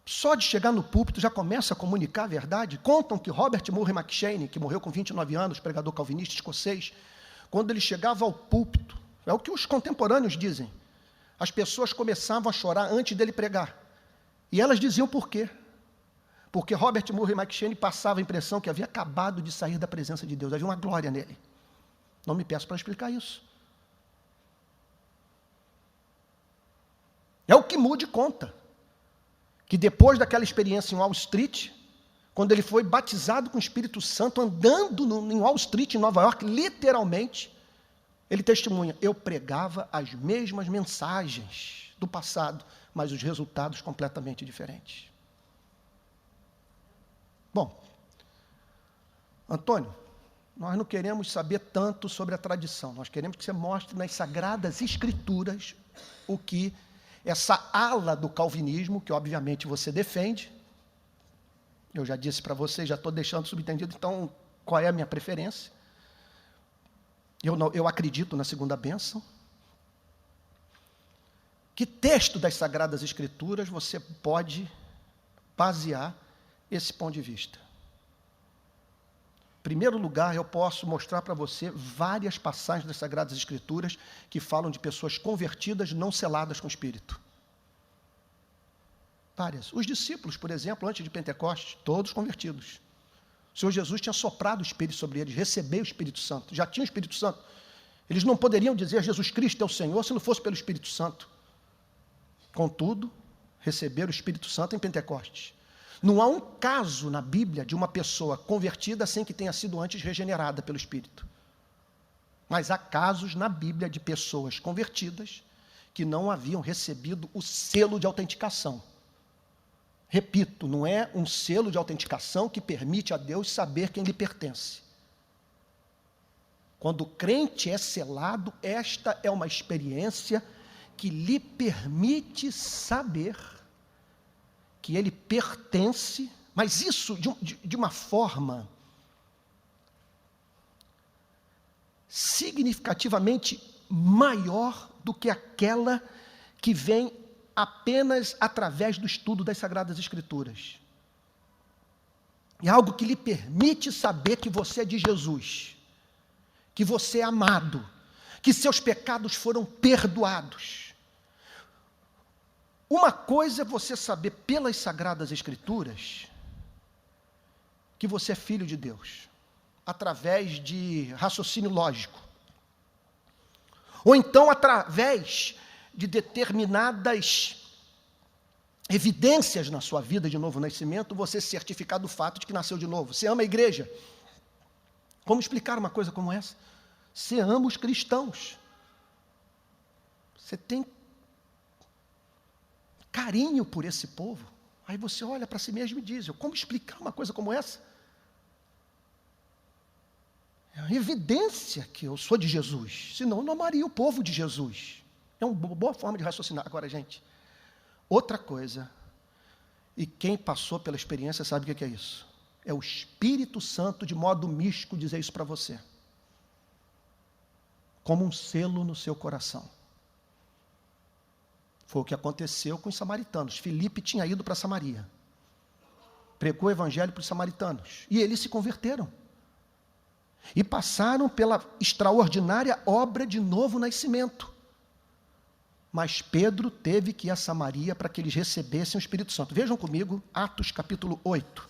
só de chegar no púlpito, já começam a comunicar a verdade. Contam que Robert Murray McCheyne, que morreu com 29 anos, pregador calvinista escocês, quando ele chegava ao púlpito, é o que os contemporâneos dizem, as pessoas começavam a chorar antes dele pregar. E elas diziam por quê? Porque Robert Murray McCheyne passava a impressão que havia acabado de sair da presença de Deus, havia uma glória nele. Não me peço para explicar isso. É o que Moody conta, que depois daquela experiência em Wall Street, quando ele foi batizado com o Espírito Santo, andando em Wall Street, em Nova York, literalmente, ele testemunha, eu pregava as mesmas mensagens do passado, mas os resultados completamente diferentes. Bom, Antônio, nós não queremos saber tanto sobre a tradição, nós queremos que você mostre nas Sagradas Escrituras o que essa ala do calvinismo, que obviamente você defende, eu já disse para você, já estou deixando subentendido, então qual é a minha preferência? Eu acredito na segunda bênção. Que texto das Sagradas Escrituras você pode basear esse ponto de vista? Em primeiro lugar, eu posso mostrar para você várias passagens das Sagradas Escrituras que falam de pessoas convertidas, não seladas com o Espírito. Várias. Os discípulos, por exemplo, antes de Pentecostes, todos convertidos. O Senhor Jesus tinha soprado o Espírito sobre eles, recebeu o Espírito Santo, já tinha o Espírito Santo. Eles não poderiam dizer Jesus Cristo é o Senhor se não fosse pelo Espírito Santo. Contudo, receberam o Espírito Santo em Pentecostes. Não há um caso na Bíblia de uma pessoa convertida sem que tenha sido antes regenerada pelo Espírito. Mas há casos na Bíblia de pessoas convertidas que não haviam recebido o selo de autenticação. Repito, não é um selo de autenticação que permite a Deus saber quem lhe pertence. Quando o crente é selado, esta é uma experiência que lhe permite saber que ele pertence, mas isso de uma forma significativamente maior do que aquela que vem apenas através do estudo das Sagradas Escrituras. É algo que lhe permite saber que você é de Jesus, que você é amado, que seus pecados foram perdoados. Uma coisa é você saber pelas Sagradas Escrituras que você é filho de Deus, através de raciocínio lógico, ou então através de determinadas evidências na sua vida de novo nascimento, você certificar do fato de que nasceu de novo. Você ama a igreja. Como explicar uma coisa como essa? Você ama os cristãos. Você tem carinho por esse povo. Aí você olha para si mesmo e diz, como explicar uma coisa como essa? É uma evidência que eu sou de Jesus, senão eu não amaria o povo de Jesus. É uma boa forma de raciocinar. Agora, gente, outra coisa, e quem passou pela experiência sabe o que é isso. É o Espírito Santo, de modo místico, dizer isso para você. Como um selo no seu coração. Foi o que aconteceu com os samaritanos. Filipe tinha ido para Samaria. Pregou o evangelho para os samaritanos. E eles se converteram. E passaram pela extraordinária obra de novo nascimento. Mas Pedro teve que ir a Samaria para que eles recebessem o Espírito Santo. Vejam comigo, Atos capítulo 8.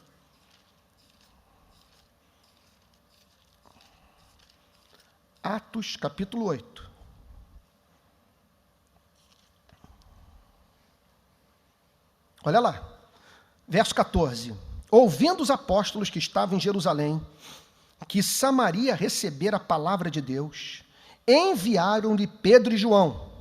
Atos capítulo 8. Olha lá, verso 14. Ouvindo os apóstolos que estavam em Jerusalém, que Samaria recebera a palavra de Deus, enviaram-lhe Pedro e João,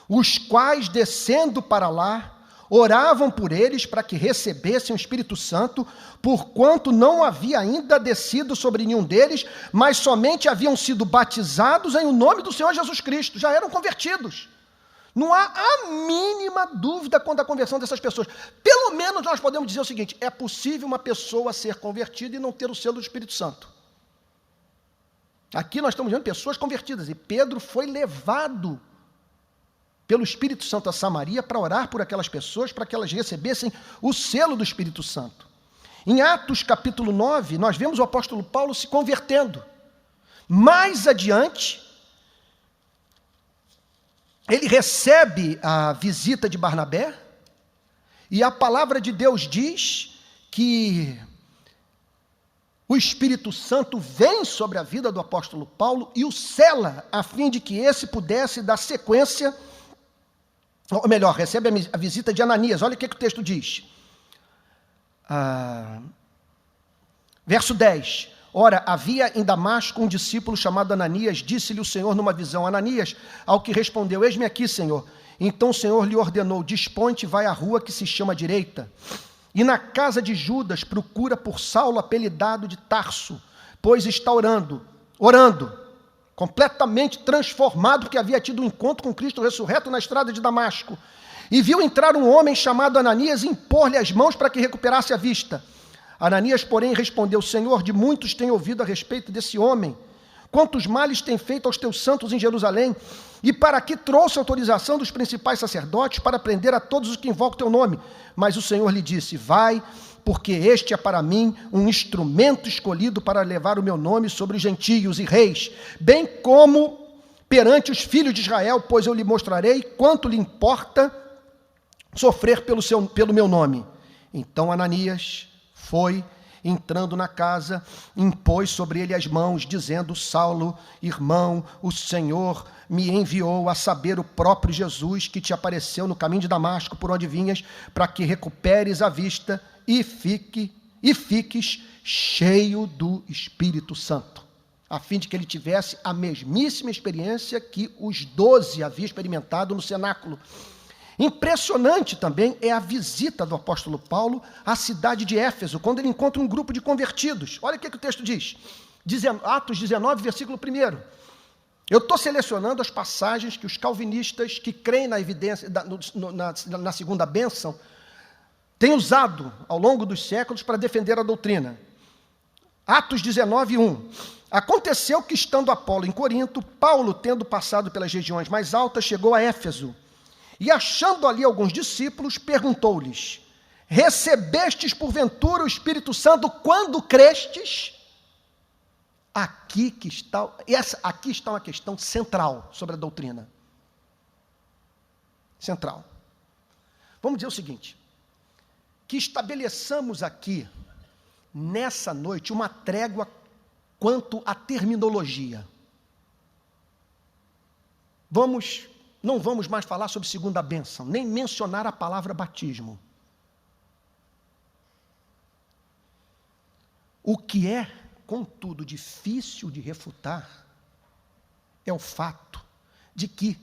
os quais, descendo para lá, oravam por eles para que recebessem o Espírito Santo, porquanto não havia ainda descido sobre nenhum deles, mas somente haviam sido batizados em o nome do Senhor Jesus Cristo, já eram convertidos. Não há a mínima dúvida quanto à conversão dessas pessoas. Pelo menos nós podemos dizer o seguinte: é possível uma pessoa ser convertida e não ter o selo do Espírito Santo. Aqui nós estamos vendo pessoas convertidas, e Pedro foi levado pelo Espírito Santo a Samaria para orar por aquelas pessoas, para que elas recebessem o selo do Espírito Santo. Em Atos capítulo 9, nós vemos o apóstolo Paulo se convertendo. Mais adiante, ele recebe a visita de Barnabé, e a palavra de Deus diz que o Espírito Santo vem sobre a vida do apóstolo Paulo e o sela, a fim de que esse pudesse dar sequência, ou melhor, recebe a visita de Ananias. Olha o que o texto diz. Verso 10. Ora, havia em Damasco um discípulo chamado Ananias, disse-lhe o Senhor numa visão: Ananias, ao que respondeu: eis-me aqui, Senhor. Então o Senhor lhe ordenou: dispõe-te, vai à rua que se chama Direita, e na casa de Judas procura por Saulo, apelidado de Tarso, pois está orando, completamente transformado, porque havia tido um encontro com Cristo ressurreto na estrada de Damasco, e viu entrar um homem chamado Ananias e impor-lhe as mãos para que recuperasse a vista. Ananias, porém, respondeu: Senhor, de muitos tenho ouvido a respeito desse homem, quantos males tem feito aos teus santos em Jerusalém, e para que trouxe autorização dos principais sacerdotes para prender a todos os que invocam o teu nome. Mas o Senhor lhe disse: vai, porque este é para mim um instrumento escolhido para levar o meu nome sobre os gentios e reis, bem como perante os filhos de Israel, pois eu lhe mostrarei quanto lhe importa sofrer pelo meu nome. Então Ananias foi, entrando na casa, impôs sobre ele as mãos, dizendo: Saulo, irmão, o Senhor me enviou, a saber, o próprio Jesus, que te apareceu no caminho de Damasco, por onde vinhas, para que recuperes a vista e fiques cheio do Espírito Santo, a fim de que ele tivesse a mesmíssima experiência que os 12 haviam experimentado no cenáculo. Impressionante também é a visita do apóstolo Paulo à cidade de Éfeso, quando ele encontra um grupo de convertidos. Olha o que o texto diz, Atos 19, versículo 1. Eu estou selecionando as passagens que os calvinistas, que creem na evidência, na segunda bênção, têm usado ao longo dos séculos para defender a doutrina. Atos 19, 1. Aconteceu que, estando Apolo em Corinto, Paulo, tendo passado pelas regiões mais altas, chegou a Éfeso. E achando ali alguns discípulos, perguntou-lhes: recebestes porventura o Espírito Santo quando crestes? Aqui está uma questão central sobre a doutrina. Central. Vamos dizer o seguinte: que estabeleçamos aqui, nessa noite, uma trégua quanto à terminologia. Não vamos mais falar sobre segunda bênção, nem mencionar a palavra batismo. O que é, contudo, difícil de refutar é o fato de que,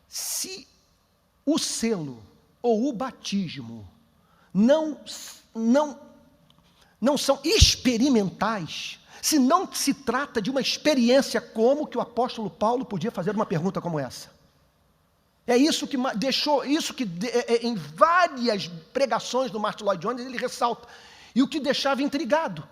se o selo ou o batismo não são experimentais, se não se trata de uma experiência, como que o apóstolo Paulo podia fazer uma pergunta como essa? É isso que deixou, em várias pregações do Martin Lloyd Jones ele ressalta, e o que deixava intrigado.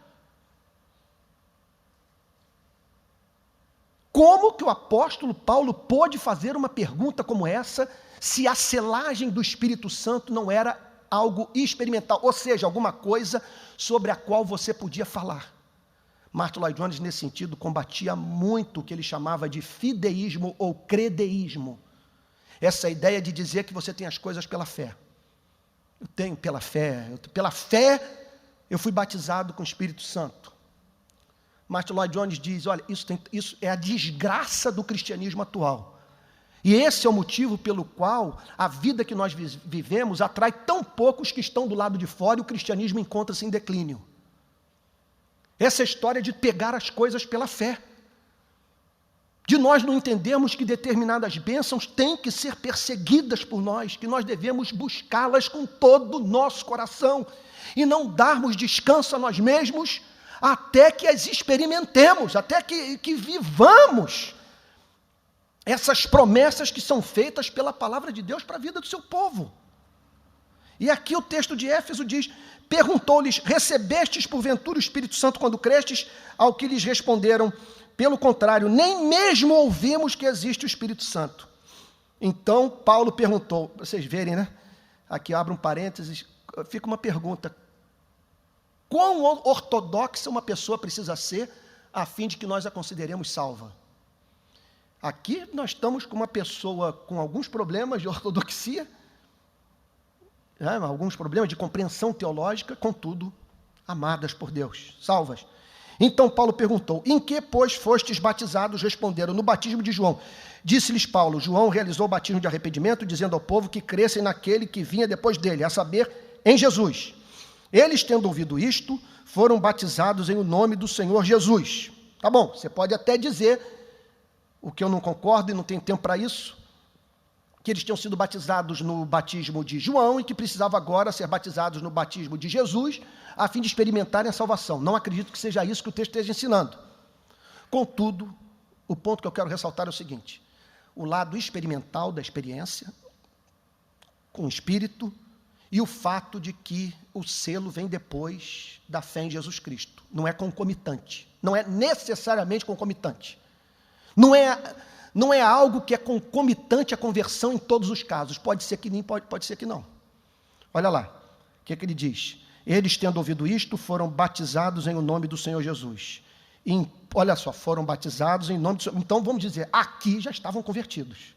Como que o apóstolo Paulo pôde fazer uma pergunta como essa, se a selagem do Espírito Santo não era algo experimental, ou seja, alguma coisa sobre a qual você podia falar? Martin Lloyd Jones, nesse sentido, combatia muito o que ele chamava de fideísmo ou credeísmo. Essa ideia de dizer que você tem as coisas pela fé. Eu tenho pela fé eu fui batizado com o Espírito Santo. Martin Lloyd Jones diz: olha, isso é a desgraça do cristianismo atual. E esse é o motivo pelo qual a vida que nós vivemos atrai tão poucos que estão do lado de fora, e o cristianismo encontra-se em declínio. Essa história de pegar as coisas pela fé. de nós não entendermos que determinadas bênçãos têm que ser perseguidas por nós, que nós devemos buscá-las com todo o nosso coração e não darmos descanso a nós mesmos até que as experimentemos, até que vivamos essas promessas que são feitas pela palavra de Deus para a vida do seu povo. E aqui o texto de Éfeso diz: perguntou-lhes, recebestes porventura o Espírito Santo quando crestes? Ao que lhes responderam, pelo contrário, nem mesmo ouvimos que existe o Espírito Santo. Então Paulo perguntou, vocês verem, né? Aqui abre um parênteses, fica uma pergunta: quão ortodoxa uma pessoa precisa ser a fim de que nós a consideremos salva? Aqui nós estamos com uma pessoa com alguns problemas de ortodoxia, alguns problemas de compreensão teológica, contudo, amadas por Deus, salvas. Então Paulo perguntou, em que, pois, fostes batizados? Responderam, no batismo de João. Disse-lhes Paulo, João realizou o batismo de arrependimento, dizendo ao povo que crescem naquele que vinha depois dele, a saber, em Jesus. Eles, tendo ouvido isto, foram batizados em o nome do Senhor Jesus. Tá bom, você pode até dizer, o que eu não concordo e não tenho tempo para isso, que eles tinham sido batizados no batismo de João e que precisavam agora ser batizados no batismo de Jesus, a fim de experimentarem a salvação. Não acredito que seja isso que o texto esteja ensinando. Contudo, o ponto que eu quero ressaltar é o seguinte: o lado experimental da experiência, com o Espírito, e o fato de que o selo vem depois da fé em Jesus Cristo. Não é concomitante, não é necessariamente concomitante. Não é algo que é concomitante à conversão em todos os casos. Pode ser que nem, pode ser que não. Olha lá, o que ele diz? Eles, tendo ouvido isto, foram batizados em o nome do Senhor Jesus. Olha só, foram batizados em nome do Senhor. Então, vamos dizer, aqui já estavam convertidos.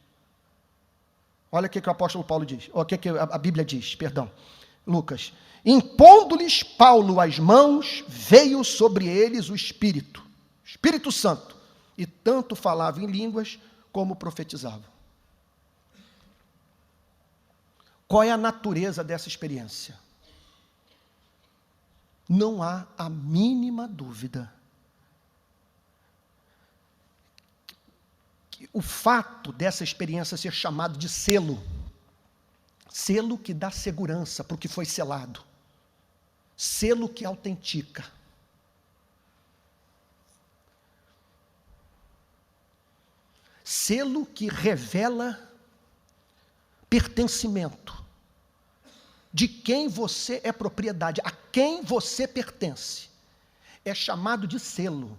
Olha o que o apóstolo Paulo diz, o que a Bíblia diz, Lucas. Impondo-lhes Paulo as mãos, veio sobre eles o Espírito Santo, e tanto falava em línguas como profetizava. Qual é a natureza dessa experiência? Não há a mínima dúvida que o fato dessa experiência ser chamado de selo que dá segurança para o que foi selado, selo que autentica, selo que revela pertencimento, de quem você é propriedade, a quem você pertence, é chamado de selo,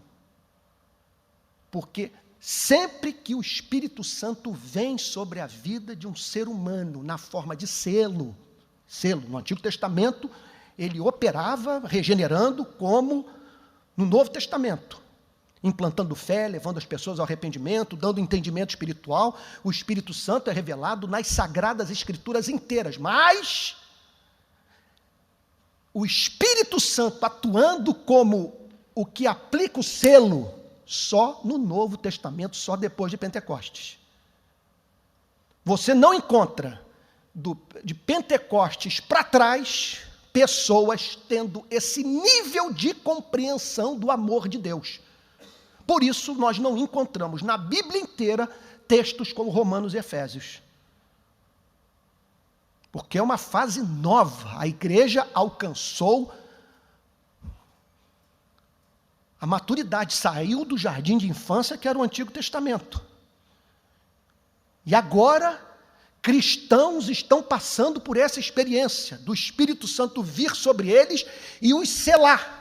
porque sempre que o Espírito Santo vem sobre a vida de um ser humano, na forma de selo, no Antigo Testamento, ele operava regenerando como no Novo Testamento, implantando fé, levando as pessoas ao arrependimento, dando entendimento espiritual. O Espírito Santo é revelado nas Sagradas Escrituras inteiras, mas o Espírito Santo atuando como o que aplica o selo só no Novo Testamento, só depois de Pentecostes. Você não encontra de Pentecostes para trás pessoas tendo esse nível de compreensão do amor de Deus. Por isso, nós não encontramos na Bíblia inteira textos como Romanos e Efésios. Porque é uma fase nova. A igreja alcançou a maturidade, saiu do jardim de infância, que era o Antigo Testamento. E agora, cristãos estão passando por essa experiência do Espírito Santo vir sobre eles e os selar.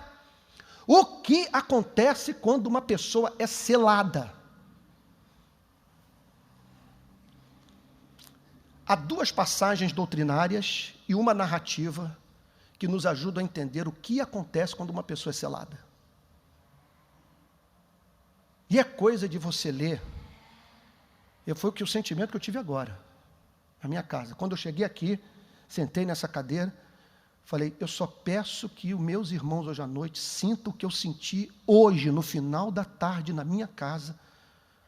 O que acontece quando uma pessoa é selada? Há duas passagens doutrinárias e uma narrativa que nos ajudam a entender o que acontece quando uma pessoa é selada. E é coisa de você ler. Foi o sentimento que eu tive agora, na minha casa. Quando eu cheguei aqui, sentei nessa cadeira, falei, eu só peço que os meus irmãos hoje à noite sintam o que eu senti hoje, no final da tarde, na minha casa,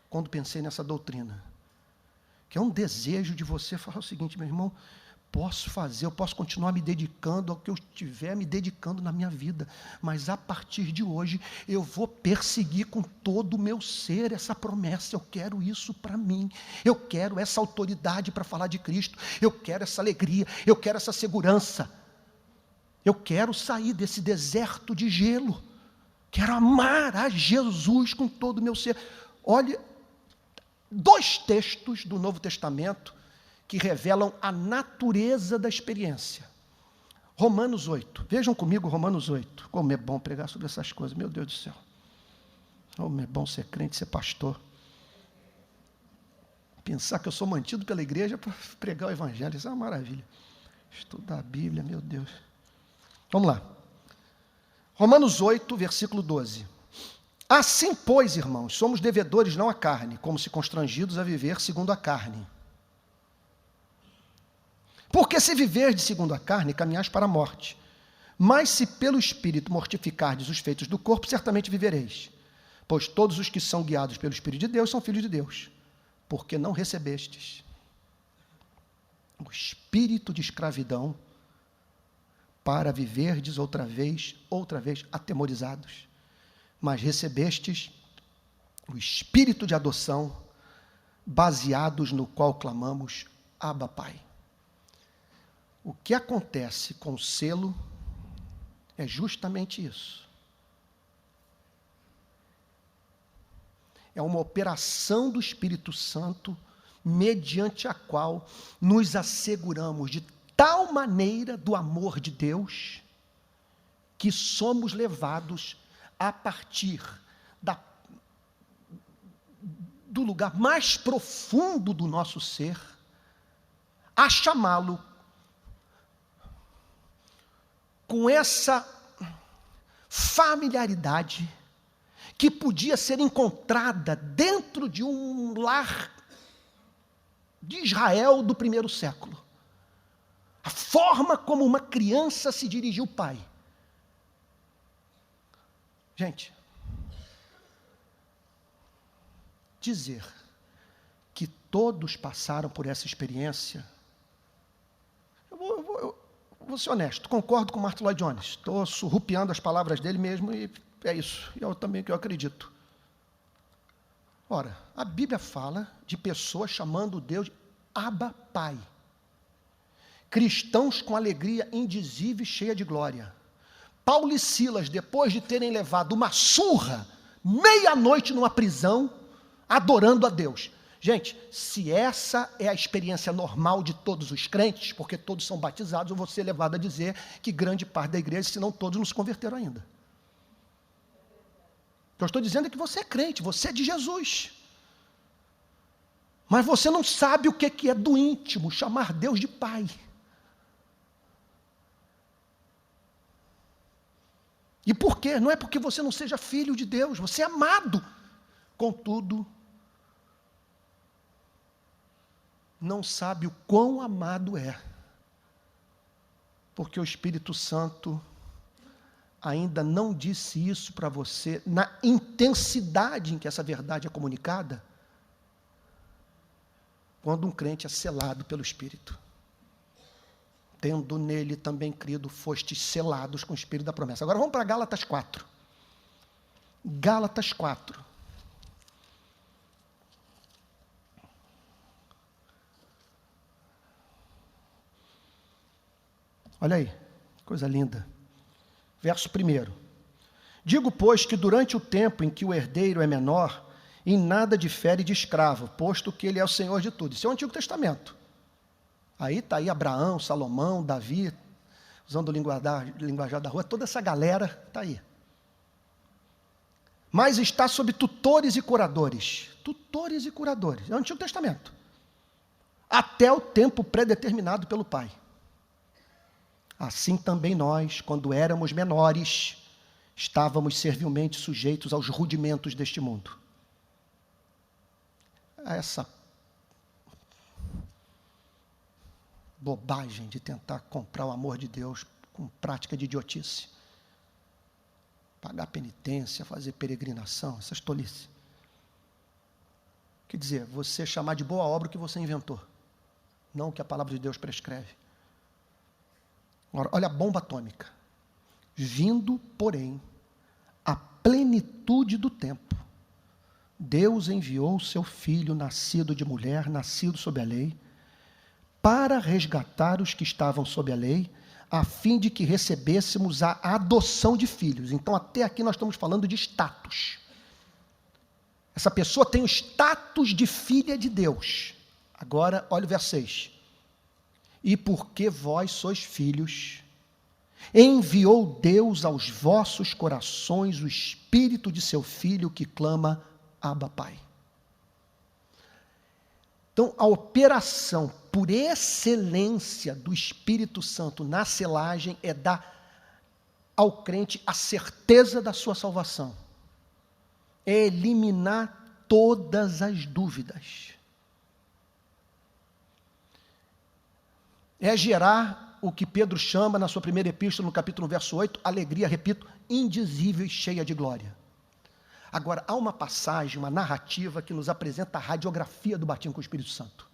quando pensei nessa doutrina. Que é um desejo de você falar o seguinte, meu irmão, posso fazer, eu posso continuar me dedicando ao que eu estiver me dedicando na minha vida, mas a partir de hoje eu vou perseguir com todo o meu ser essa promessa. Eu quero isso para mim, eu quero essa autoridade para falar de Cristo, eu quero essa alegria, eu quero essa segurança, eu quero sair desse deserto de gelo, quero amar a Jesus com todo o meu ser. Olha, 2 textos do Novo Testamento que revelam a natureza da experiência. Romanos 8. Vejam comigo Romanos 8. Como é bom pregar sobre essas coisas, meu Deus do céu. Como é bom ser crente, ser pastor. Pensar que eu sou mantido pela igreja para pregar o evangelho, isso é uma maravilha. Estudar a Bíblia, meu Deus. Vamos lá. Romanos 8, versículo 12. Assim, pois, irmãos, somos devedores não à carne, como se constrangidos a viver segundo a carne. Porque se viverdes segundo a carne, caminhais para a morte. Mas se pelo Espírito mortificardes os feitos do corpo, certamente vivereis. Pois todos os que são guiados pelo Espírito de Deus são filhos de Deus. Porque não recebestes o espírito de escravidão para viverdes outra vez atemorizados. Mas recebestes o espírito de adoção, baseados no qual clamamos, Abba, Pai. O que acontece com o selo é justamente isso. É uma operação do Espírito Santo, mediante a qual nos asseguramos de tal maneira do amor de Deus, que somos levados a partir do lugar mais profundo do nosso ser, a chamá-lo com essa familiaridade que podia ser encontrada dentro de um lar de Israel do primeiro século. A forma como uma criança se dirigiu ao pai. Gente, dizer que todos passaram por essa experiência, eu vou ser honesto, concordo com Martin Lloyd Jones, estou surrupiando as palavras dele mesmo e é isso, e eu também que eu acredito. Ora, a Bíblia fala de pessoas chamando Deus de Abba, Pai. Cristãos com alegria indizível e cheia de glória. Paulo e Silas, depois de terem levado uma surra, meia-noite numa prisão, adorando a Deus. Gente, se essa é a experiência normal de todos os crentes, porque todos são batizados, eu vou ser levado a dizer que grande parte da igreja, se não todos, não se converteram ainda. O que eu estou dizendo é que você é crente, você é de Jesus. Mas você não sabe o que é do íntimo, chamar Deus de Pai. E por quê? Não é porque você não seja filho de Deus, você é amado. Contudo, não sabe o quão amado é. Porque o Espírito Santo ainda não disse isso para você na intensidade em que essa verdade é comunicada, quando um crente é selado pelo Espírito. Tendo nele também crido, fostes selados com o Espírito da promessa. Agora vamos para Gálatas 4. Gálatas 4. Olha aí, coisa linda. Verso 1. Digo, pois, que durante o tempo em que o herdeiro é menor, em nada difere de escravo, posto que ele é o Senhor de tudo. Isso é o Antigo Testamento. Aí está aí Abraão, Salomão, Davi, usando o linguajar da rua, toda essa galera está aí. Mas está sob tutores e curadores. Tutores e curadores. É o Antigo Testamento. Até o tempo predeterminado pelo Pai. Assim também nós, quando éramos menores, estávamos servilmente sujeitos aos rudimentos deste mundo. A essa bobagem de tentar comprar o amor de Deus com prática de idiotice. Pagar penitência, fazer peregrinação, essas tolices. Quer dizer, você chamar de boa obra o que você inventou, não o que a palavra de Deus prescreve. Olha a bomba atômica. Vindo, porém, a plenitude do tempo, Deus enviou o seu Filho, nascido de mulher, nascido sob a lei, para resgatar os que estavam sob a lei, a fim de que recebêssemos a adoção de filhos. Então, até aqui nós estamos falando de status. Essa pessoa tem o status de filha de Deus. Agora, olha o verso 6. E porque vós sois filhos, enviou Deus aos vossos corações o Espírito de seu Filho que clama, Abba, Pai. Então, a operação por excelência do Espírito Santo na selagem é dar ao crente a certeza da sua salvação. É eliminar todas as dúvidas. É gerar o que Pedro chama na sua primeira epístola, no capítulo verso 8, alegria, repito, indizível e cheia de glória. Agora, há uma passagem, uma narrativa que nos apresenta a radiografia do batismo com o Espírito Santo.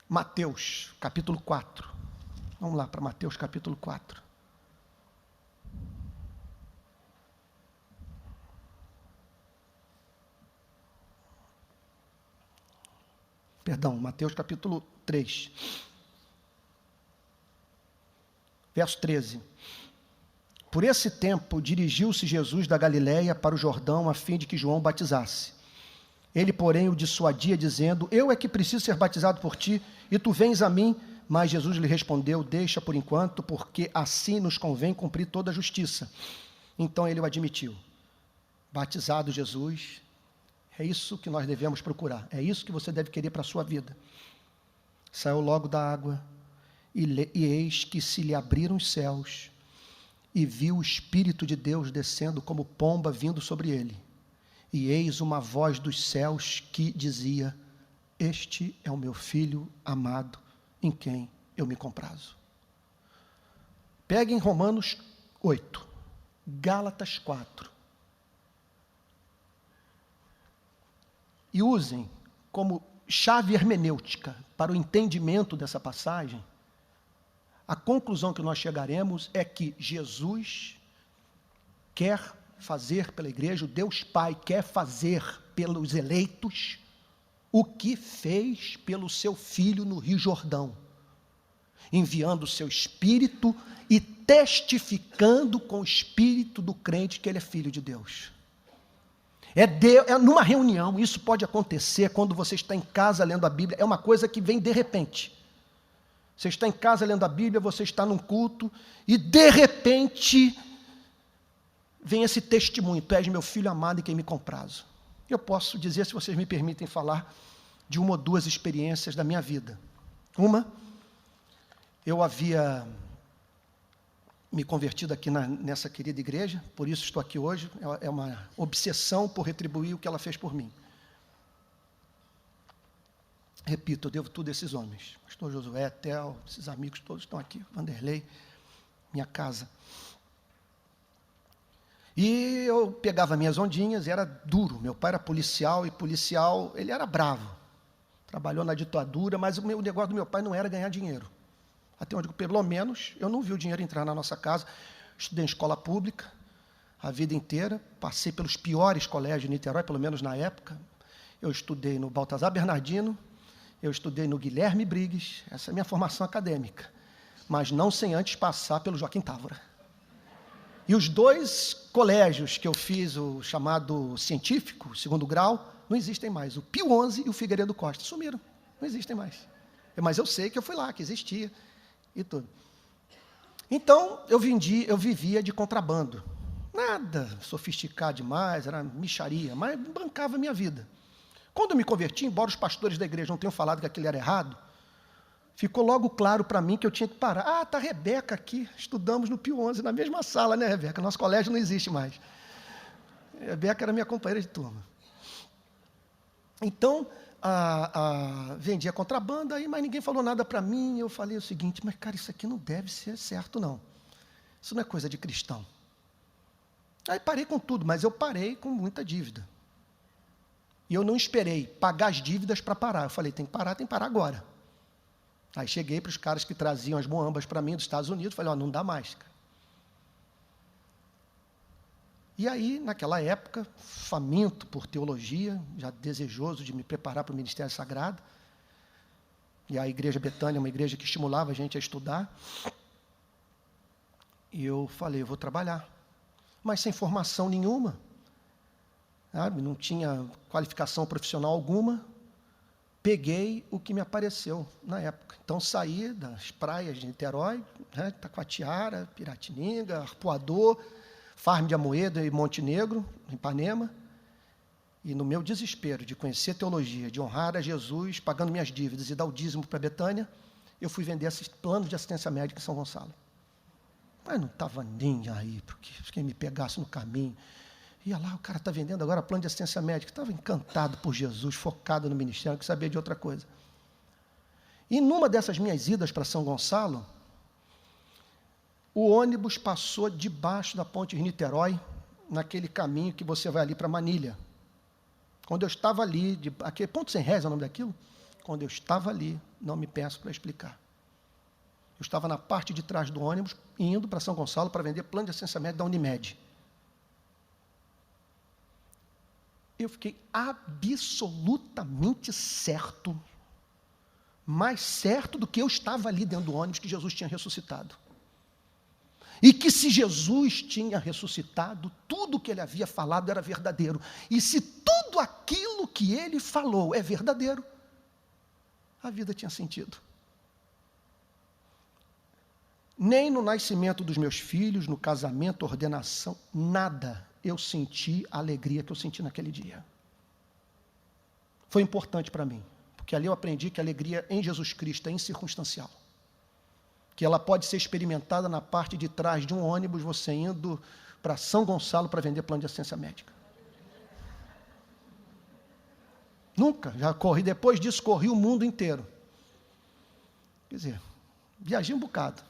Mateus, capítulo 4. Vamos lá para Mateus, capítulo 4. Perdão, Mateus capítulo 3. Verso 13. Por esse tempo, dirigiu-se Jesus da Galiléia para o Jordão, a fim de que João batizasse. Ele, porém, o dissuadia, dizendo, eu é que preciso ser batizado por ti, e tu vens a mim. Mas Jesus lhe respondeu, deixa por enquanto, porque assim nos convém cumprir toda a justiça. Então ele o admitiu. Batizado Jesus, é isso que nós devemos procurar, é isso que você deve querer para a sua vida. Saiu logo da água, e eis que se lhe abriram os céus, e viu o Espírito de Deus descendo como pomba vindo sobre ele. E eis uma voz dos céus que dizia, este é o meu Filho amado, em quem eu me comprazo. Peguem Romanos 8, Gálatas 4, e usem como chave hermenêutica para o entendimento dessa passagem. A conclusão que nós chegaremos é que Jesus quer fazer pela igreja, o Deus Pai quer fazer pelos eleitos o que fez pelo seu Filho no Rio Jordão, enviando o seu Espírito e testificando com o Espírito do crente que ele é Filho de Deus. É numa reunião, isso pode acontecer quando você está em casa lendo a Bíblia, é uma coisa que vem de repente. Você está em casa lendo a Bíblia, você está num culto, e de repente vem esse testemunho, tu és meu Filho amado em quem me comprazo. Eu posso dizer, se vocês me permitem falar, de uma ou duas experiências da minha vida. Uma, eu havia me convertido aqui nessa querida igreja, por isso estou aqui hoje, é uma obsessão por retribuir o que ela fez por mim. Repito, eu devo tudo a esses homens. Pastor Josué, Theo, esses amigos todos estão aqui, Vanderlei, minha casa. E eu pegava minhas ondinhas e era duro. Meu pai era policial, e policial, ele era bravo. Trabalhou na ditadura, mas o negócio do meu pai não era ganhar dinheiro. Até onde, pelo menos, eu não vi o dinheiro entrar na nossa casa. Estudei em escola pública a vida inteira, passei pelos piores colégios de Niterói, pelo menos na época. Eu estudei no Baltazar Bernardino, eu estudei no Guilherme Briggs, essa é a minha formação acadêmica, mas não sem antes passar pelo Joaquim Távora. E os dois colégios que eu fiz, o chamado científico, segundo grau, não existem mais. O Pio XI e o Figueiredo Costa sumiram, não existem mais. Mas eu sei que eu fui lá, que existia e tudo. Então, eu vivia de contrabando. Nada sofisticado demais, era mixaria, mas bancava a minha vida. Quando eu me converti, embora os pastores da igreja não tenham falado que aquilo era errado, ficou logo claro para mim que eu tinha que parar. Ah, está a Rebeca aqui, estudamos no Pio XI, na mesma sala, né, Rebeca? Nosso colégio não existe mais. A Rebeca era minha companheira de turma. Então, vendia contrabando, aí, mas ninguém falou nada para mim. Eu falei o seguinte, mas cara, isso aqui não deve ser certo, não. Isso não é coisa de cristão. Aí parei com tudo, mas eu parei com muita dívida. E eu não esperei pagar as dívidas para parar. Eu falei, tem que parar agora. Aí cheguei para os caras que traziam as muambas para mim dos Estados Unidos, falei, não dá mais, cara. E aí, naquela época, faminto por teologia, já desejoso de me preparar para o ministério sagrado, e a Igreja Betânia é uma igreja que estimulava a gente a estudar, e eu falei, eu vou trabalhar, mas sem formação nenhuma, sabe? Não tinha qualificação profissional alguma, peguei o que me apareceu na época. Então, saí das praias de Niterói, né, Taquatiara, Piratininga, Arpoador, Farm de Amoedo e Montenegro, em Ipanema, e no meu desespero de conhecer teologia, de honrar a Jesus, pagando minhas dívidas e dar o dízimo para Betânia, eu fui vender esses planos de assistência médica em São Gonçalo. Mas não estava nem aí, porque quem me pegasse no caminho, ia lá, o cara está vendendo agora plano de assistência médica, estava encantado por Jesus, focado no ministério, não sabia de outra coisa. E numa dessas minhas idas para São Gonçalo, o ônibus passou debaixo da ponte de Niterói, naquele caminho que você vai ali para Manilha. Quando eu estava ali, aquele Ponto Sem Réis é o nome daquilo? Quando eu estava ali, não me peço para explicar. Eu estava na parte de trás do ônibus, indo para São Gonçalo para vender plano de assistência médica da Unimed. Eu fiquei absolutamente certo, mais certo do que eu estava ali dentro do ônibus, que Jesus tinha ressuscitado. E que se Jesus tinha ressuscitado, tudo o que ele havia falado era verdadeiro. E se tudo aquilo que ele falou é verdadeiro, a vida tinha sentido. Nem no nascimento dos meus filhos, no casamento, ordenação, nada eu senti a alegria que eu senti naquele dia. Foi importante para mim, porque ali eu aprendi que a alegria em Jesus Cristo é incircunstancial. Que ela pode ser experimentada na parte de trás de um ônibus, você indo para São Gonçalo para vender plano de assistência médica. Nunca, já corri, depois disso corri o mundo inteiro. Quer dizer, viajei um bocado.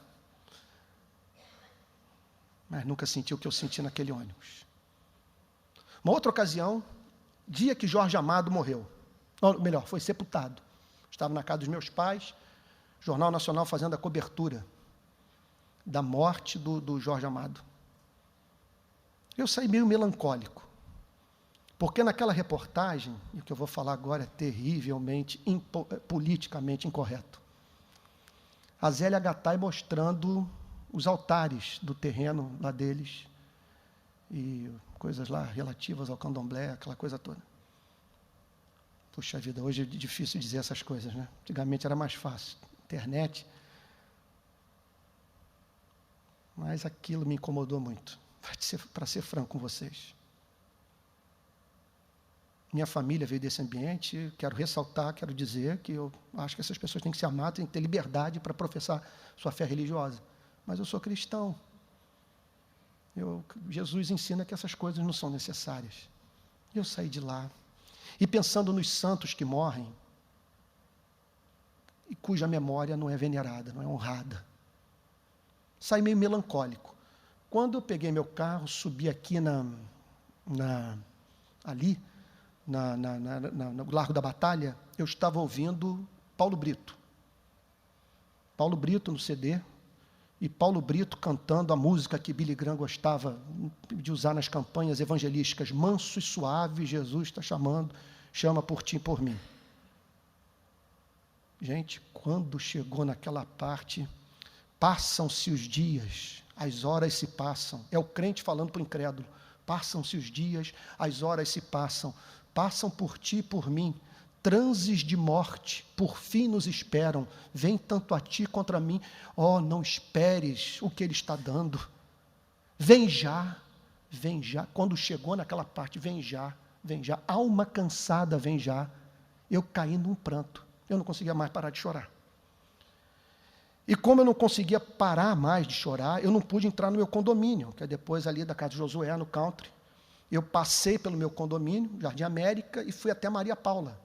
Mas nunca senti o que eu senti naquele ônibus. Uma outra ocasião, dia que Jorge Amado morreu. Ou melhor, foi sepultado. Estava na casa dos meus pais, Jornal Nacional fazendo a cobertura da morte do Jorge Amado. Eu saí meio melancólico, porque naquela reportagem, e o que eu vou falar agora é terrivelmente, politicamente incorreto, a Zélia Gattai mostrando os altares do terreno lá deles, e coisas lá relativas ao candomblé, aquela coisa toda. Puxa vida, hoje é difícil dizer essas coisas, né? Antigamente era mais fácil. Internet, mas aquilo me incomodou muito, para ser franco com vocês. Minha família veio desse ambiente, quero ressaltar, quero dizer que eu acho que essas pessoas têm que se amar, têm que ter liberdade para professar sua fé religiosa, mas eu sou cristão. Jesus ensina que essas coisas não são necessárias. Eu saí de lá, e pensando nos santos que morrem, e cuja memória não é venerada, não é honrada. Saí meio melancólico. Quando eu peguei meu carro, subi aqui no Largo da Batalha, eu estava ouvindo Paulo Brito. Paulo Brito no CD, e Paulo Brito cantando a música que Billy Graham gostava de usar nas campanhas evangelísticas, manso e suave, Jesus está chamando, chama por ti e por mim. Gente, quando chegou naquela parte, passam-se os dias, as horas se passam. É o crente falando para o incrédulo. Passam-se os dias, as horas se passam. Passam por ti e por mim. Transes de morte, por fim nos esperam. Vem tanto a ti contra a mim. Oh, não esperes o que ele está dando. Vem já, vem já. Quando chegou naquela parte, vem já, vem já. Alma cansada, vem já. Eu caí num pranto. Eu não conseguia mais parar de chorar. E como eu não conseguia parar mais de chorar, eu não pude entrar no meu condomínio, que é depois ali da casa de Josué, no country. Eu passei pelo meu condomínio, Jardim América, e fui até Maria Paula.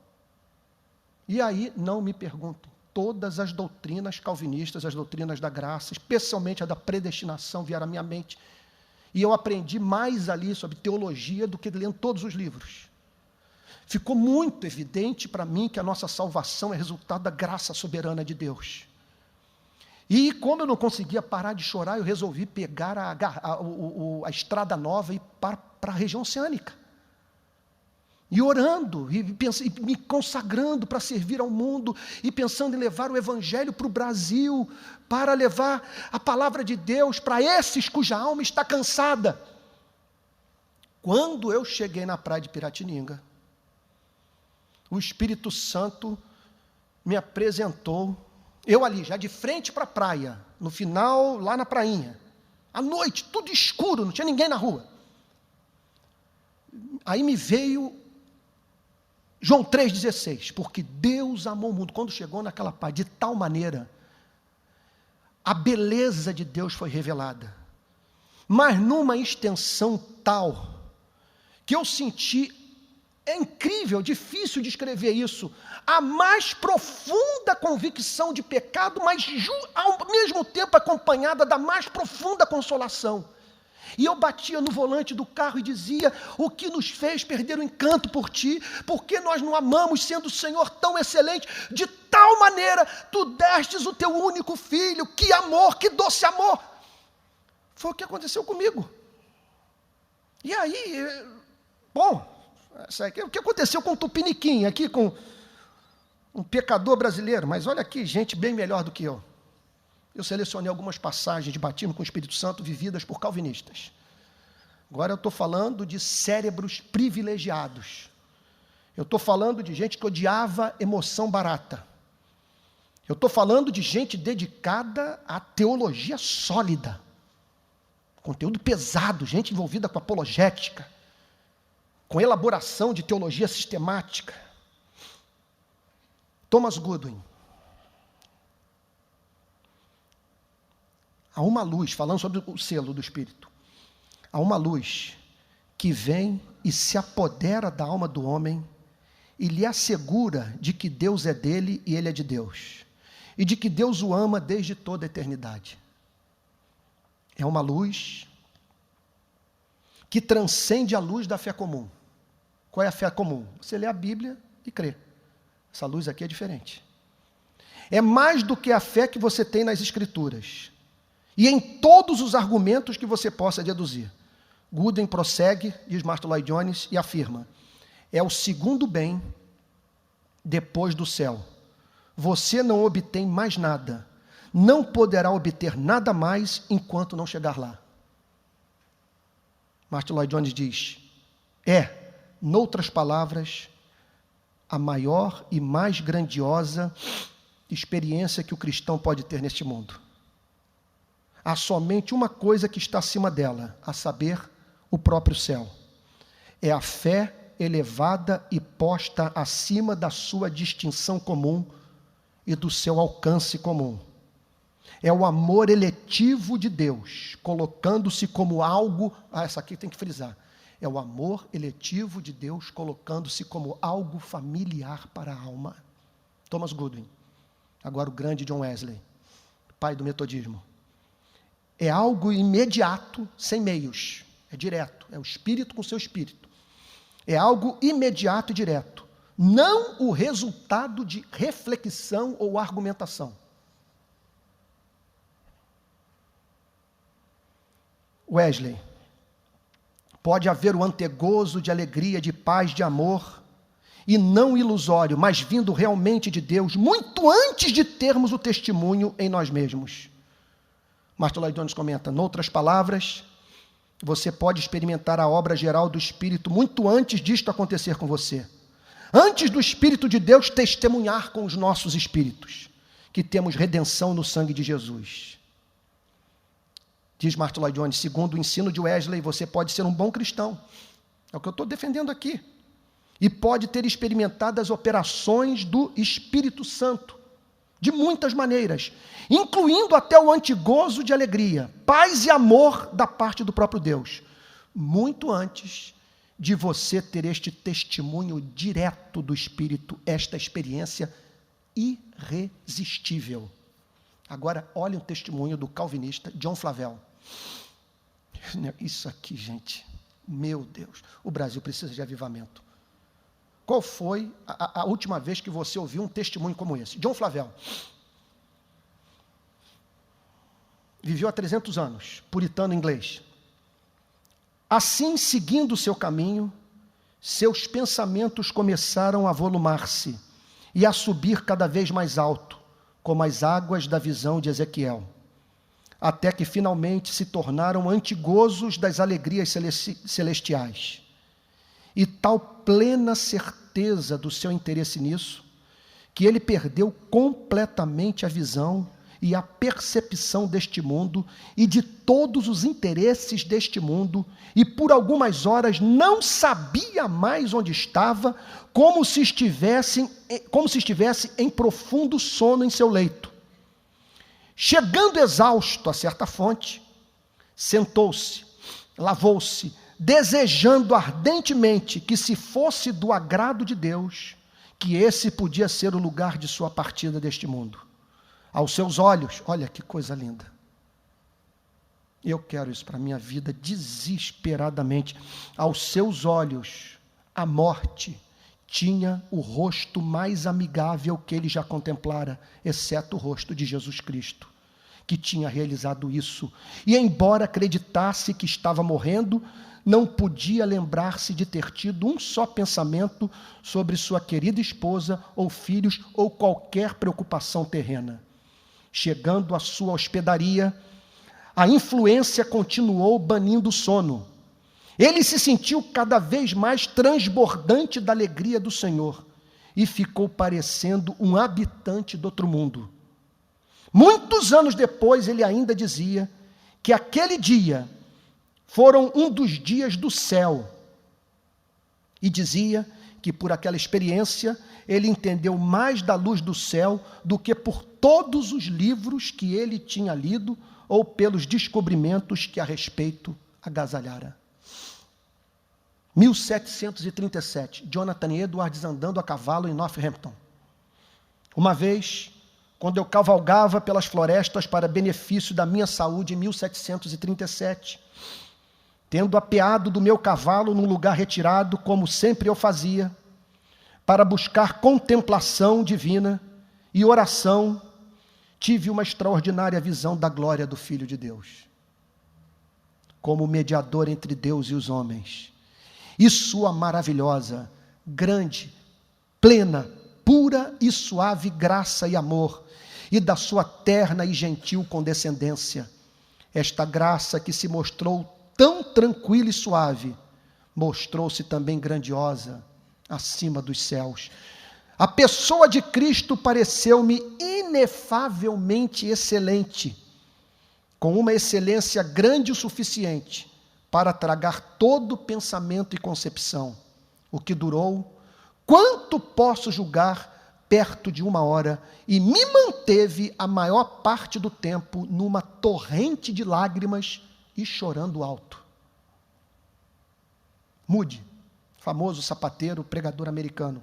E aí, não me perguntem, todas as doutrinas calvinistas, as doutrinas da graça, especialmente a da predestinação, vieram à minha mente. E eu aprendi mais ali sobre teologia do que lendo todos os livros. ficou muito evidente para mim que a nossa salvação é resultado da graça soberana de Deus. E como eu não conseguia parar de chorar, eu resolvi pegar a estrada nova e ir para a região oceânica. E orando, e me consagrando para servir ao mundo, e pensando em levar o Evangelho para o Brasil, para levar a palavra de Deus para esses cuja alma está cansada. Quando eu cheguei na praia de Piratininga, o Espírito Santo me apresentou, eu ali, já de frente para a praia, no final, lá na prainha, à noite, tudo escuro, não tinha ninguém na rua. Aí me veio João 3,16, porque Deus amou o mundo, quando chegou naquela praia, de tal maneira, a beleza de Deus foi revelada, mas numa extensão tal, que eu senti, é incrível, difícil de escrever isso, a mais profunda convicção de pecado, mas ao mesmo tempo acompanhada da mais profunda consolação. E eu batia no volante do carro e dizia: o que nos fez perder o encanto por ti? Porque nós não amamos, sendo o Senhor tão excelente, de tal maneira, tu destes o teu único filho. Que amor, que doce amor! Foi o que aconteceu comigo. E aí, bom, o que aconteceu com o Tupiniquim, aqui com um pecador brasileiro? Mas olha aqui, gente bem melhor do que eu. Eu selecionei algumas passagens de batismo com o Espírito Santo vividas por calvinistas. Agora eu estou falando de cérebros privilegiados. Eu estou falando de gente que odiava emoção barata. Eu estou falando de gente dedicada à teologia sólida. Conteúdo pesado, gente envolvida com apologética, com elaboração de teologia sistemática. Thomas Goodwin. Há uma luz, falando sobre o selo do Espírito, há uma luz que vem e se apodera da alma do homem e lhe assegura de que Deus é dele e ele é de Deus, e de que Deus o ama desde toda a eternidade. É uma luz que transcende a luz da fé comum. Qual é a fé comum? Você lê a Bíblia e crê. Essa luz aqui é diferente. É mais do que a fé que você tem nas Escrituras e em todos os argumentos que você possa deduzir. Goodwin prossegue, diz Martin Lloyd Jones, e afirma: é o segundo bem depois do céu. Você não obtém mais nada, não poderá obter nada mais enquanto não chegar lá. Martin Lloyd Jones diz: noutras palavras, a maior e mais grandiosa experiência que o cristão pode ter neste mundo. Há somente uma coisa que está acima dela, a saber, o próprio céu. É a fé elevada e posta acima da sua distinção comum e do seu alcance comum. É o amor eletivo de Deus, colocando-se como algo... essa aqui tem que frisar. É o amor eletivo de Deus, colocando-se como algo familiar para a alma. Thomas Goodwin. Agora o grande John Wesley, pai do metodismo. É algo imediato, sem meios. É direto. É o Espírito com o seu Espírito. É algo imediato e direto. Não o resultado de reflexão ou argumentação. Wesley. Pode haver o antegozo de alegria, de paz, de amor, e não ilusório, mas vindo realmente de Deus, muito antes de termos o testemunho em nós mesmos. Martin Lloyd Jones comenta: noutras palavras, você pode experimentar a obra geral do Espírito muito antes disto acontecer com você. Antes do Espírito de Deus testemunhar com os nossos espíritos, que temos redenção no sangue de Jesus. Diz Martin Lloyd Jones: segundo o ensino de Wesley, você pode ser um bom cristão. É o que eu estou defendendo aqui. E pode ter experimentado as operações do Espírito Santo, de muitas maneiras, incluindo até o antegozo de alegria, paz e amor da parte do próprio Deus, muito antes de você ter este testemunho direto do Espírito, esta experiência irresistível. Agora, olhem o testemunho do calvinista John Flavel. Isso aqui, gente, meu Deus, o Brasil precisa de avivamento. qual foi a última vez que você ouviu um testemunho como esse? John Flavel. Viveu há 300 anos, puritano inglês. Assim, seguindo o seu caminho, seus pensamentos começaram a volumar-se e a subir cada vez mais alto, como as águas da visão de Ezequiel, até que finalmente se tornaram antigozos das alegrias celestiais. E tal plena certeza do seu interesse nisso, que ele perdeu completamente a visão e a percepção deste mundo e de todos os interesses deste mundo, e por algumas horas não sabia mais onde estava, como se estivesse em profundo sono em seu leito. Chegando exausto a certa fonte, sentou-se, lavou-se, desejando ardentemente que, se fosse do agrado de Deus, que esse podia ser o lugar de sua partida deste mundo. Aos seus olhos, olha que coisa linda. Eu quero isso para a minha vida desesperadamente. Aos seus olhos, a morte tinha o rosto mais amigável que ele já contemplara, exceto o rosto de Jesus Cristo, que tinha realizado isso. E embora acreditasse que estava morrendo, não podia lembrar-se de ter tido um só pensamento sobre sua querida esposa ou filhos ou qualquer preocupação terrena. Chegando à sua hospedaria, a influência continuou banindo o sono. Ele se sentiu cada vez mais transbordante da alegria do Senhor e ficou parecendo um habitante do outro mundo. Muitos anos depois, ele ainda dizia que aquele dia foram um dos dias do céu, e dizia que por aquela experiência ele entendeu mais da luz do céu do que por todos os livros que ele tinha lido ou pelos descobrimentos que a respeito agasalhara. 1737, Jonathan Edwards andando a cavalo em Northampton. Uma vez, quando eu cavalgava pelas florestas para benefício da minha saúde em 1737, tendo apeado do meu cavalo num lugar retirado, como sempre eu fazia, para buscar contemplação divina e oração, tive uma extraordinária visão da glória do Filho de Deus, como mediador entre Deus e os homens, e sua maravilhosa, grande, plena, pura e suave graça e amor, e da sua terna e gentil condescendência. Esta graça que se mostrou tão tranquila e suave, mostrou-se também grandiosa acima dos céus. A pessoa de Cristo pareceu-me inefavelmente excelente, com uma excelência grande o suficiente para tragar todo pensamento e concepção, o que durou, quanto posso julgar, perto de 1 hora, e me manteve a maior parte do tempo numa torrente de lágrimas e chorando alto. Moody, famoso sapateiro, pregador americano.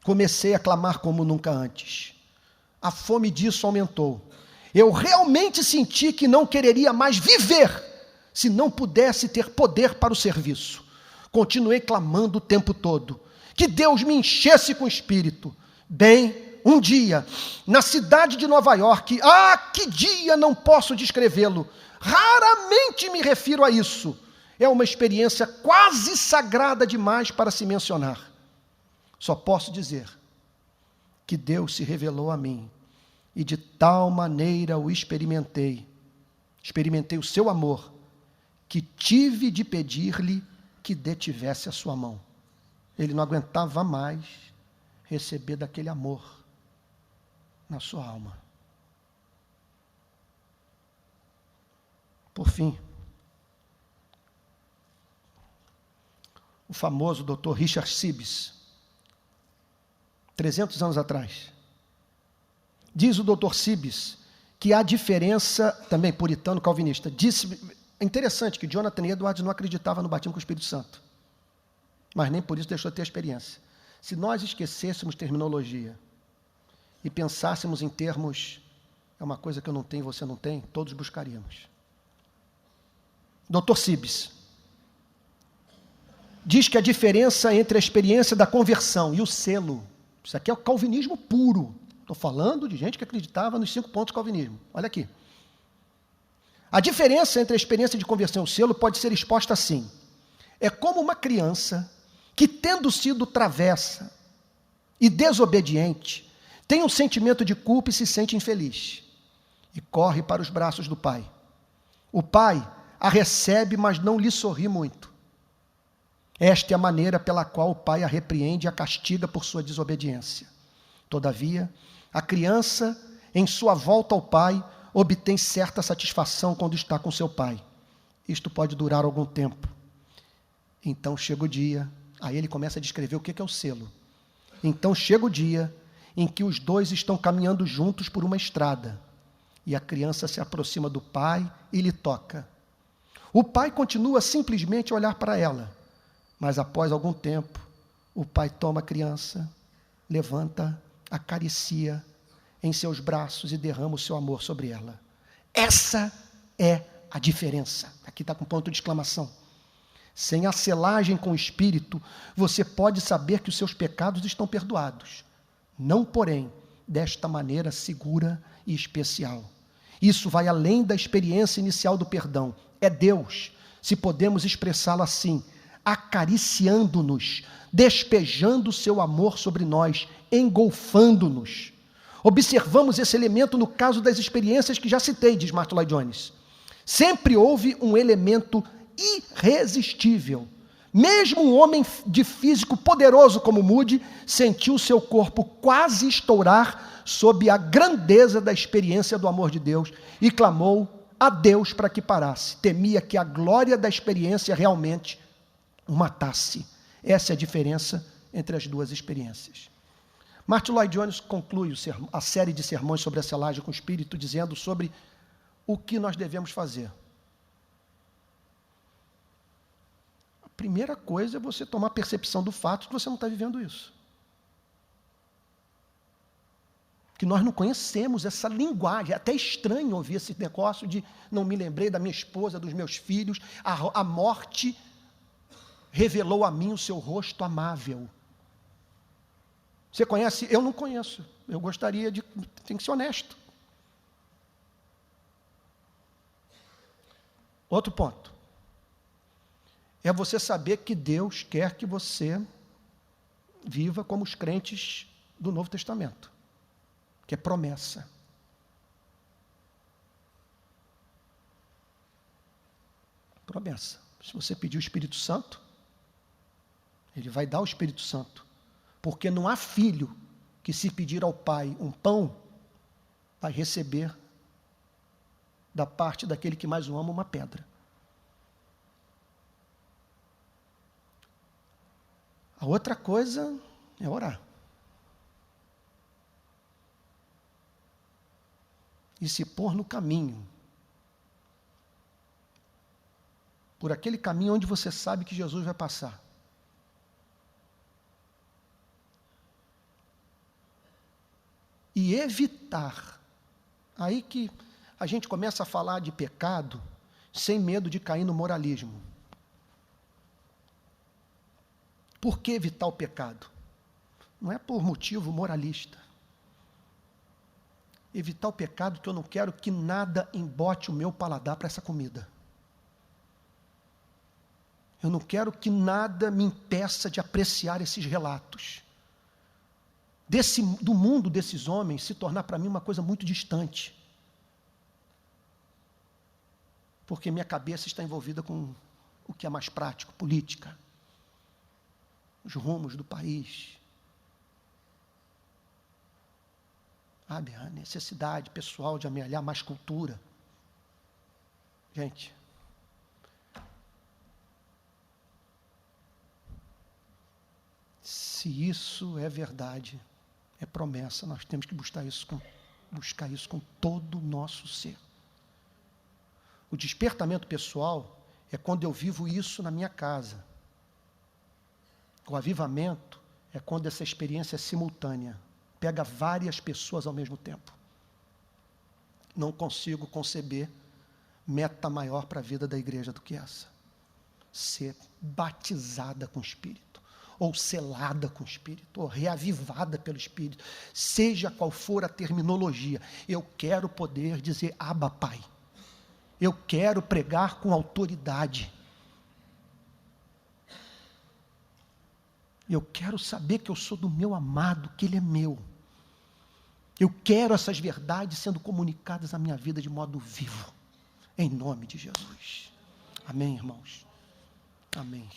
Comecei a clamar como nunca antes. A fome disso aumentou. Eu realmente senti que não quereria mais viver se não pudesse ter poder para o serviço. Continuei clamando o tempo todo. Que Deus me enchesse com o espírito. Bem, um dia, na cidade de Nova York, que dia não posso descrevê-lo. Raramente me refiro a isso. É uma experiência quase sagrada demais para se mencionar. Só posso dizer que Deus se revelou a mim e de tal maneira o experimentei o seu amor, que tive de pedir-lhe que detivesse a sua mão. Ele não aguentava mais receber daquele amor na sua alma. Por fim, o famoso Dr. Richard Sibbes, 300 anos atrás, diz o Dr. Sibbes que há diferença, também puritano calvinista, é interessante que Jonathan Edwards não acreditava no batismo com o Espírito Santo, mas nem por isso deixou de ter a experiência. Se nós esquecêssemos terminologia e pensássemos em termos, é uma coisa que eu não tenho e você não tem, todos buscaríamos. Dr. Sibbes, diz que a diferença entre a experiência da conversão e o selo, isso aqui é o calvinismo puro. Estou falando de gente que acreditava nos 5 pontos do calvinismo. Olha aqui. A diferença entre a experiência de conversão e o selo pode ser exposta assim. É como uma criança que, tendo sido travessa e desobediente, tem um sentimento de culpa e se sente infeliz. E corre para os braços do pai. O pai a recebe, mas não lhe sorri muito. Esta é a maneira pela qual o pai a repreende e a castiga por sua desobediência. Todavia, a criança, em sua volta ao pai, obtém certa satisfação quando está com seu pai. Isto pode durar algum tempo. Então chega o dia, aí ele começa a descrever o que é o selo. Então chega o dia em que os dois estão caminhando juntos por uma estrada, e a criança se aproxima do pai e lhe toca. O pai continua simplesmente a olhar para ela, mas após algum tempo, o pai toma a criança, levanta, acaricia em seus braços e derrama o seu amor sobre ela. Essa é a diferença. Aqui está com ponto de exclamação. Sem a selagem com o Espírito, você pode saber que os seus pecados estão perdoados. Não, porém, desta maneira segura e especial. Isso vai além da experiência inicial do perdão. É Deus, se podemos expressá-lo assim, acariciando-nos, despejando o seu amor sobre nós, engolfando-nos. Observamos esse elemento no caso das experiências que já citei, diz Martin Lloyd-Jones. Sempre houve um elemento irresistível. Mesmo um homem de físico poderoso como Moody sentiu seu corpo quase estourar sob a grandeza da experiência do amor de Deus e clamou a Deus para que parasse. Temia que a glória da experiência realmente o matasse. Essa é a diferença entre as duas experiências. Martin Lloyd-Jones conclui a série de sermões sobre a selagem com o Espírito, dizendo sobre o que nós devemos fazer. A primeira coisa é você tomar percepção do fato que você não está vivendo isso. Que nós não conhecemos essa linguagem. É até estranho ouvir esse negócio de não me lembrei da minha esposa, dos meus filhos. A morte revelou a mim o seu rosto amável. Você conhece? Eu não conheço. Eu gostaria de... Tem que ser honesto. Outro ponto. É você saber que Deus quer que você viva como os crentes do Novo Testamento. Que é promessa. Promessa. Se você pedir o Espírito Santo, Ele vai dar o Espírito Santo. Porque não há filho que, se pedir ao pai um pão, vai receber da parte daquele que mais o ama uma pedra. A outra coisa é orar. E se pôr no caminho. Por aquele caminho onde você sabe que Jesus vai passar. E evitar. Aí que a gente começa a falar de pecado sem medo de cair no moralismo. Por que evitar o pecado? Não é por motivo moralista. Evitar o pecado que eu não quero que nada embote o meu paladar para essa comida. Eu não quero que nada me impeça de apreciar esses relatos. Do mundo desses homens se tornar para mim uma coisa muito distante. Porque minha cabeça está envolvida com o que é mais prático, política, os rumos do país. Sabe, a necessidade pessoal de amealhar mais cultura. Gente, se isso é verdade, é promessa, nós temos que buscar isso com todo o nosso ser. O despertamento pessoal é quando eu vivo isso na minha casa. O avivamento é quando essa experiência é simultânea. Pega várias pessoas ao mesmo tempo. Não consigo conceber meta maior para a vida da igreja do que essa. ser batizada com o Espírito, ou selada com o Espírito, ou reavivada pelo Espírito, seja qual for a terminologia. Eu quero poder dizer: Abba, Pai. Eu quero pregar com autoridade. Eu quero saber que eu sou do meu amado, que Ele é meu. Eu quero essas verdades sendo comunicadas na minha vida de modo vivo, em nome de Jesus. Amém, irmãos? Amém.